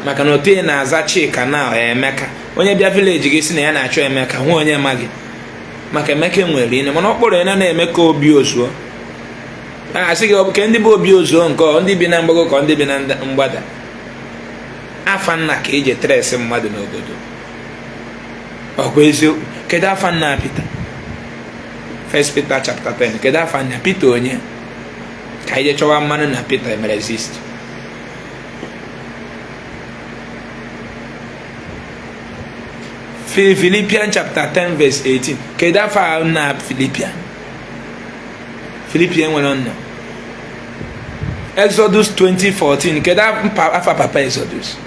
maka na otu na-aza Chika na Emeka, onye bịa vileji gị si na ya na-achọ Emeka nwa onye ma gị, maka Emeka nwere ine, mana ọ kpọrọ ya na Emeka Obi Ozuo. A sị gị ọ bụ ke ndị bụ Obi Ozuo nke ndị bi na mgbago ka ndị bi na mgbada. Afa nna ka ije tres mmadụ n'obodo, ọ bụ eziokwu. Kedu afa nna Pita? 1 Peter chapter 10. Kedu afa nna Pita onye? Ka ije chọwa mmanụ na Pita mere exist. Philippians chapter 10 verse 18. Kedu afa nna Philippians nwere nna? Exodus 20:14. Kedu afa papa Exodus?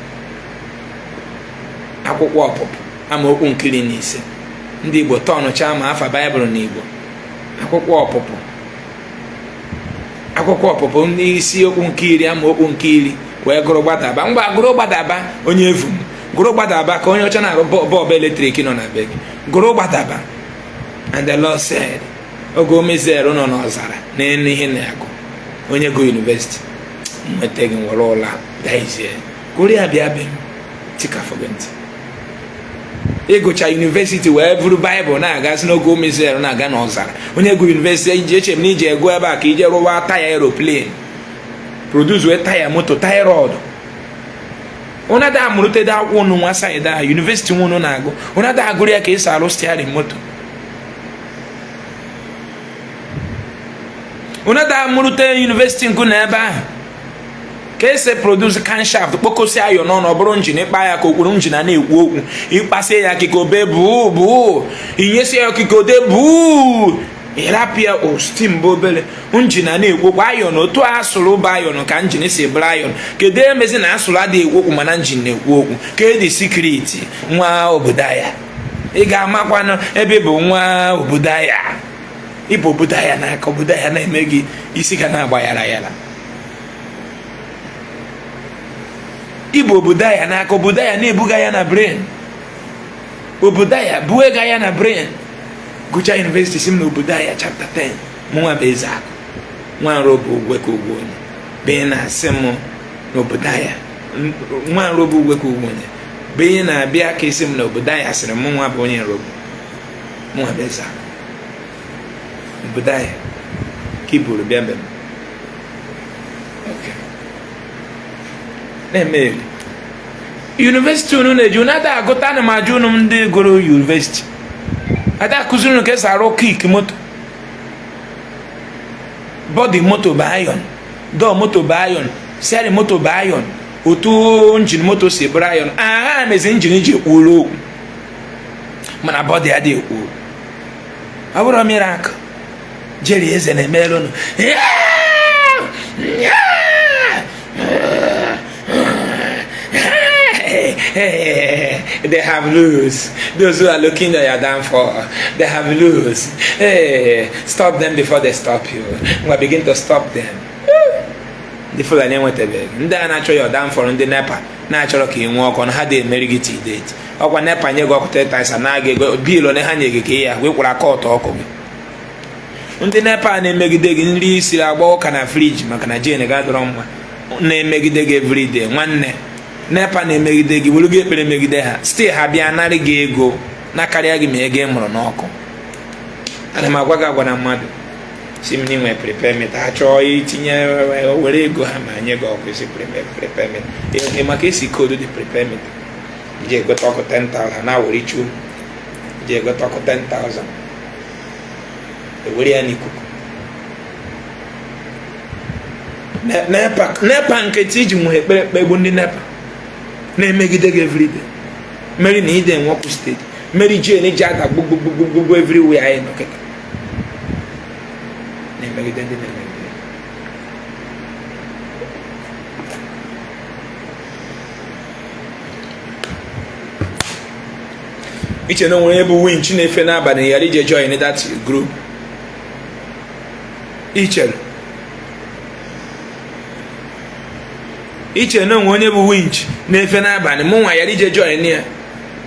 Akwụkwọ ọpụpụ amaokwu nkiri na ise. Ndị Igbo tọnụcha ma afa Baịbụl n'Igbo. Akwụkwọ ọpụpụ ndị isi okwu nke iri amaokwu nke iri wee gụrụ gbadaba. Mgbe gụrụ gbadaba onye evu m, gụrụ gbadaba ka onye ọcha na-arụ bọọbụ eletrik nọ na be gị. Gụrụ gbadaba. And the Lord said, oge omezere nọ n'ọzara na-ene ihe na-agụ. Onye go university nweta gị nwere ụla daizie gụrụ ya bịa be m tikafọ gị ntị. Ịgụcha university wee bụrụ Baịbụl na-agazi n'oge omezere na-aga n'ọzara. Onye go university iji eche m na ije ego ebe a ka ije rụwa taya aeroplane, produce wee taya moto, taya rọdụ. Ụna da amụrụte da akwụ ụnụ nwa saịdị ahụ university nwụnụ na-agụ. Ụna da agụrụ ya ka esi arụ stiarin moto. Ụna da amụrụte university nkụ na ebe ahụ ka esi produce camshaft, kpokosi ayọ n'ọnụ, ọ bụrụ njin ịkpa ya ka okpuru njin na-ekwu okwu, ịkpasị ya akịka obe buu, inyesi ya okike ode buu, ịrapịa ostim bụ obere njin na-ekwu okwu. Ayọn otu asụrụ bụ ayọn ka njin si bụrụ ayọn. Kedu emezi na asụrụ adịghị ekwu okwu mana njin na-ekwu okwu? Kedụ sikriti nwa obodo ya? Ị ga-amakwanụ ebe bụ nwa obodo ya. Ịbụ obodo ya n'aka, obodo ya na-eme gị isi ga na-agba yara. Igbo obodo ya n'aka, obodo ya na-ebuga ya na brain, obodo ya buega ya na brain. Gụcha university sim na obodo ya chapter 10. Mụnwa bụ Ezeaku nwa nrobu ugwe ka ugwu onye be na-asị m n'obodo ya, nwa nrobu ugwe ka ugwu onye be na-abịa ka isi m na obodo ya sịrị m nwa bụ onye nrobu. Mụnwa bụ Ezeaku obodo ya ka iburu bịa be m. na-eme university unu na-eji unu ada agụta na ma ajụ unu ndị gụrụ university ada akụziri unu ka esi arụ kik moto, bọdi moto bụ ayọn, dọọ moto bụ ayọn, siari moto bụ ayọn, otu njin moto si bụrụ ayọn. Aha mezi njin ji ekwuru okwu mana bọdi adịghị ekwu. Ọ bụrụ miracle Jerry Eze na-emere unu. They have lose. Those who are looking at your downfall, they have lose. Hey, stop them before they stop you. We begin to stop them. The Fulani nwetebe ndị a na-achọ your downfall, ndị NEPA na-achọrọ ka ị nwee ọkụ na ha dị emerigi to date. Ọkwa NEPA nye gị ọkụ 3 times na-aga ego bill na ha nye gị ka ị ya wekwara aka ọtọ ọkụ gị. Ndị NEPA na-emegide gị nri siri agba ụka na friji maka na jen ga-adọrọ mma, na-emegide gị everyday. Nwanne NEPA na-emegide gị, were gị ekpere megide ha, still ha bịa narị gị ego na karịa gị ma ego ị mụrụ n'ọkụ. Ana m agwa gị agwa na mmadụ si m n'inwe prepayment, ha chọọ itinye were ego ha ma nye gị ọkụ isi prepayment. Maka esi koodu dị prepayment, iji egote ọkụ 10,000 na were ichu, iji egote ọkụ 10,000 ewere ya n'ikuku. NEPA nkịtị iji nwe ekpere ekpegbu ndị NEPA na-emegide gị everyday. Mary na ide nwoku steeti, Mary Jane ji ada gbogbo everywhere anyị nọ kịta na-emegide ndị na-emegide. Iche na onwere ebe winch na-efe n'abalị ghara ije join that group. iche na onwe onye bụ winch na-efe n'abalị mụ nwa ya ije join ya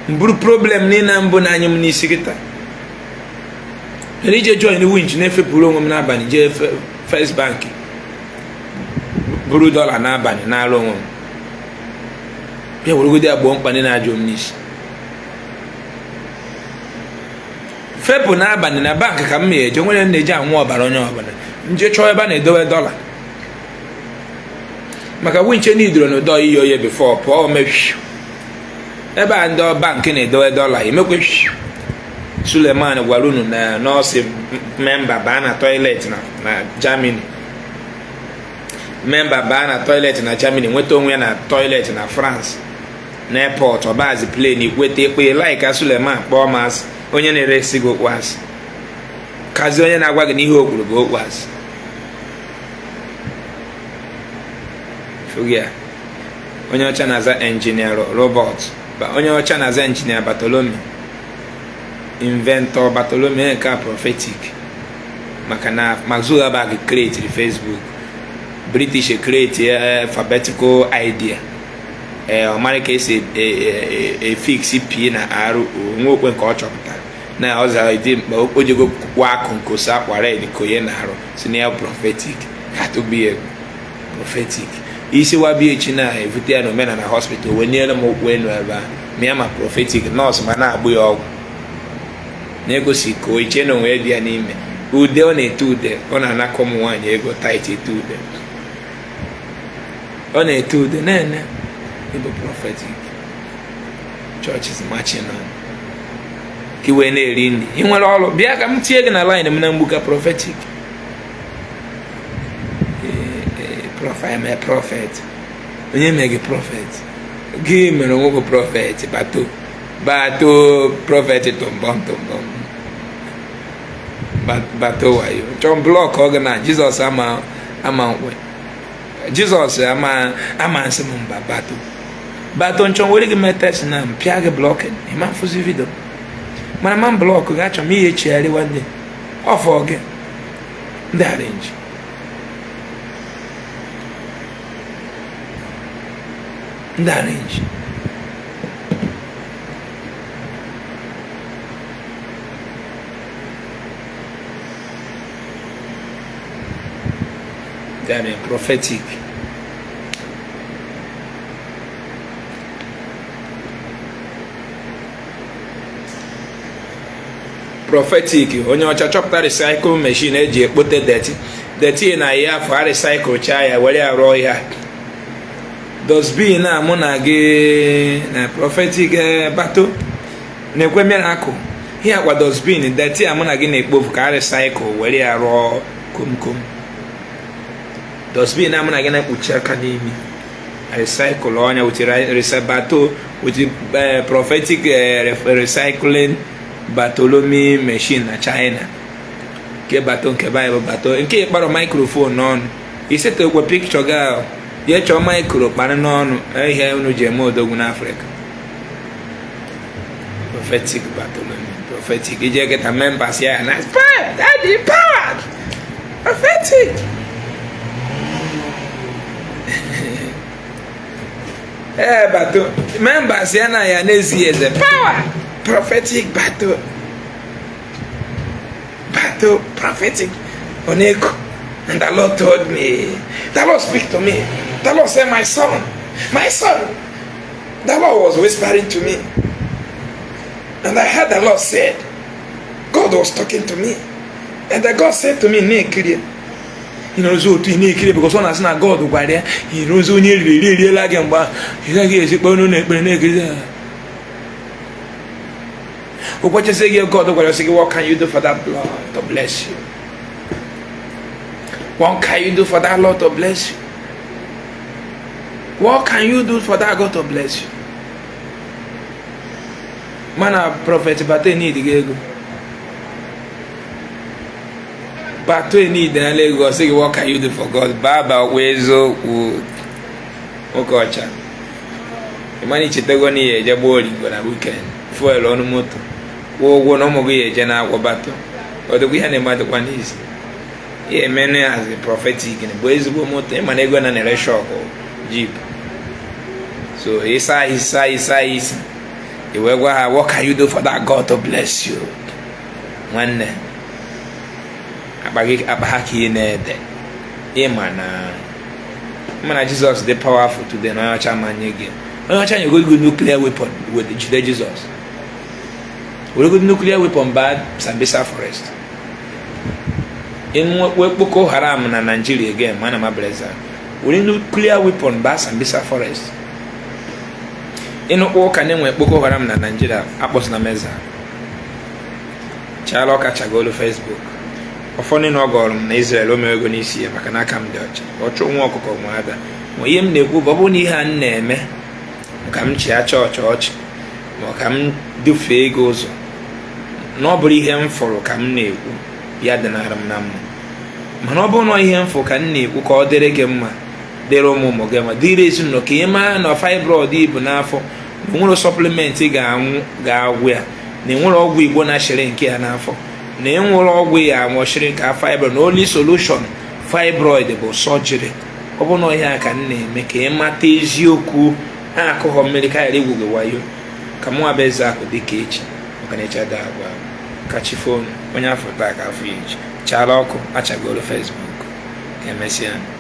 mburu problem niile mbụ na anyị m n'isi kịta ije join winch na-efepụrụ onwe m n'abalị jee First Bank buru $1 n'abalị na-arụ onwe m bịa werugodi agbụọ mkpa ndị na-ajụ m n'isi fepụ n'abalị na bank ka m eje nwere na-eji anwụ ọbara onye ọbara nje chọọ ebe a na-edowe $1 maka winch n'idoro n'ụdọ iyi oye before pụọ mewi ebe a ndị bank na-edowe $1 emekwe Suleman gwara unu na nọọsụ memba baa na toilet na Germany memba baa na toilet na Germany nweta onwe ya na toilet na France na airport ọbazi plane ikweta ekpe like Suleman kpọọ masị onye na-eresi gị okpuasị kazi onye na-agwa gị n'ihe okwuru gị okpuasị fugia onye ọcha na-aza engineer Robert onye ọcha na-aza engineer Bartholomew inventor Bartholomew ka prophetic maka na Mark Zuckerberg create Facebook British create alphabetical idea ọmara ka esi fix p na r nwe okwe nke ọ chọpụtara na ọ zara dị mkpa o jego kwa akụ nkosi akwa red koye na arụ si na ya prophetic to be prophetic isi wabi echi na evute ya n'omenala hospital wee niere m okwu enu ebe a mịa ma prophetic nọọsụ ma na-agbụ ya ọgwụ na-egosi ka o iche na onwe dị ya n'ime ude ọ na-ete ude ọ na-anakọ ụmụ nwaanyị ego tait ete ude ọ na-ete ude na-ene ịbụ prophetic church is marching on ka iwee na-eri nri ị nwere ọrụ bịa ka m tinye gị na line m na mgbuka prophetic I'm a prophet onye mee gị prophet gị mere onwe gị prophet bato prophet tombom bato wayo chọọ blọk ọ gị na Jizọs ama nkwe Jizọs ama nsị m mba bato nchọ nwere gị metes na mpịa gị blọkịn ịma mfụzi vidio mana ma blọk gị achọ m ihe chigharị nwanne ọfọ gị ndị arenji ndị arenji they are prophetic onye ọcha chọpụta recycle machine eji ekpote deti na ya afọ a recycle chaa ya were ya rụọ ya dosbin na mụ na gị na prophetic bato na-ekwe miracle ihe akwa dosbin deti a mụ na gị na-ekpofu ka a recycle were ya rụọ komkom dosbin na mụ na gị na-ekpuchi aka n'imi recycle ọnya wutere bato with prophetic recycling Bartholomew machine na China nke bato nke Bible bato nke ịkpara microphone n'ọnụ isete okwe picture gị ahụ ya chọọ micro kpara n'ọnụ ihe unu ji eme odogwu n'Africa prophetic Bartholomew prophetic ije geta members ya na daddy powered prophetic bato members ya na ya n'ezi eze power prophetic bato prophetic oneko. And the Lord told me, the Lord speak to me. The Lord said, my son, the Lord was whispering to me. And I heard the Lord said, God was talking to me. And the God said to me, Nekiri. You know, so to Nekiri, because one has not God who by there, he knows only really like him, but he's like, he's a bone Nekiri. What you say, God, what can you do for that blood to bless you? What can you do for that Lord to bless you? What can you do for that God to bless you? Man, a prophet, but they need to go. But they need to go. Say, what can you do for God? Baba, wezo, Okocha. The money chitagoni, Jabori, gonna weekend. Fuel on moto. Wo no more, Jana, Wabato. Or the we had a matter one is. Yeah, many as a prophetic in the boys go motor, and they go on a shock or jeep. So he said, what can you do for that God to bless you? One day, Abahaki in there. Yeah, man, Jesus, the powerful today. No, I'm trying again. No, I'm trying to go with nuclear weapon with Jesus. We go nuclear weapon bad, Sambisa Forest. In Boko Haram na Nigeria again, man, I'm a blazer. We nuclear weapon bad, Sambisa Forest. In all can name Boko Haram na Nigeria, Apos na Meza. Chaloku Chagolo Facebook. Ofoni no gorum na Israel o mego ni sie maka na aka m dị ọcha. Ọchụ nwa ọkụkọ nwa ada. Ma ihe m na-ekwu bụ na ihe a m na-eme ka m chi acha ọchị ma ka m dufee ego ụzọ. Na ọ bụrụ ihe m fụrụ ka m na-ekwu ya dịnara m na mma. Mana ọ bụrụ na ihe m fụrụ ka m na-ekwu ka ọ dịrị gị mma dịrị ụmụ gị ma dịrị ezinụlọ ka ị mara na fibroid ibu n'afọ na nwere supplement ga-agwụ ya na enwere ọgwụ Igbo na-achịrị nke ya n'afọ na enwere ọgwụ ya anwụchiri ka fibroid na only solution fibroid bụ surgery. Ọ bụ na ihe a ka m na-eme ka ị mata eziokwu akụghọ mmiri ka ghara igwu gị wayo ka mụ abụ Ezeaku dịka echi maka na echi ada agwa kachifonu onye afọ taa ka afọ echi Chaloku Chagolo Facebook ka emesịa.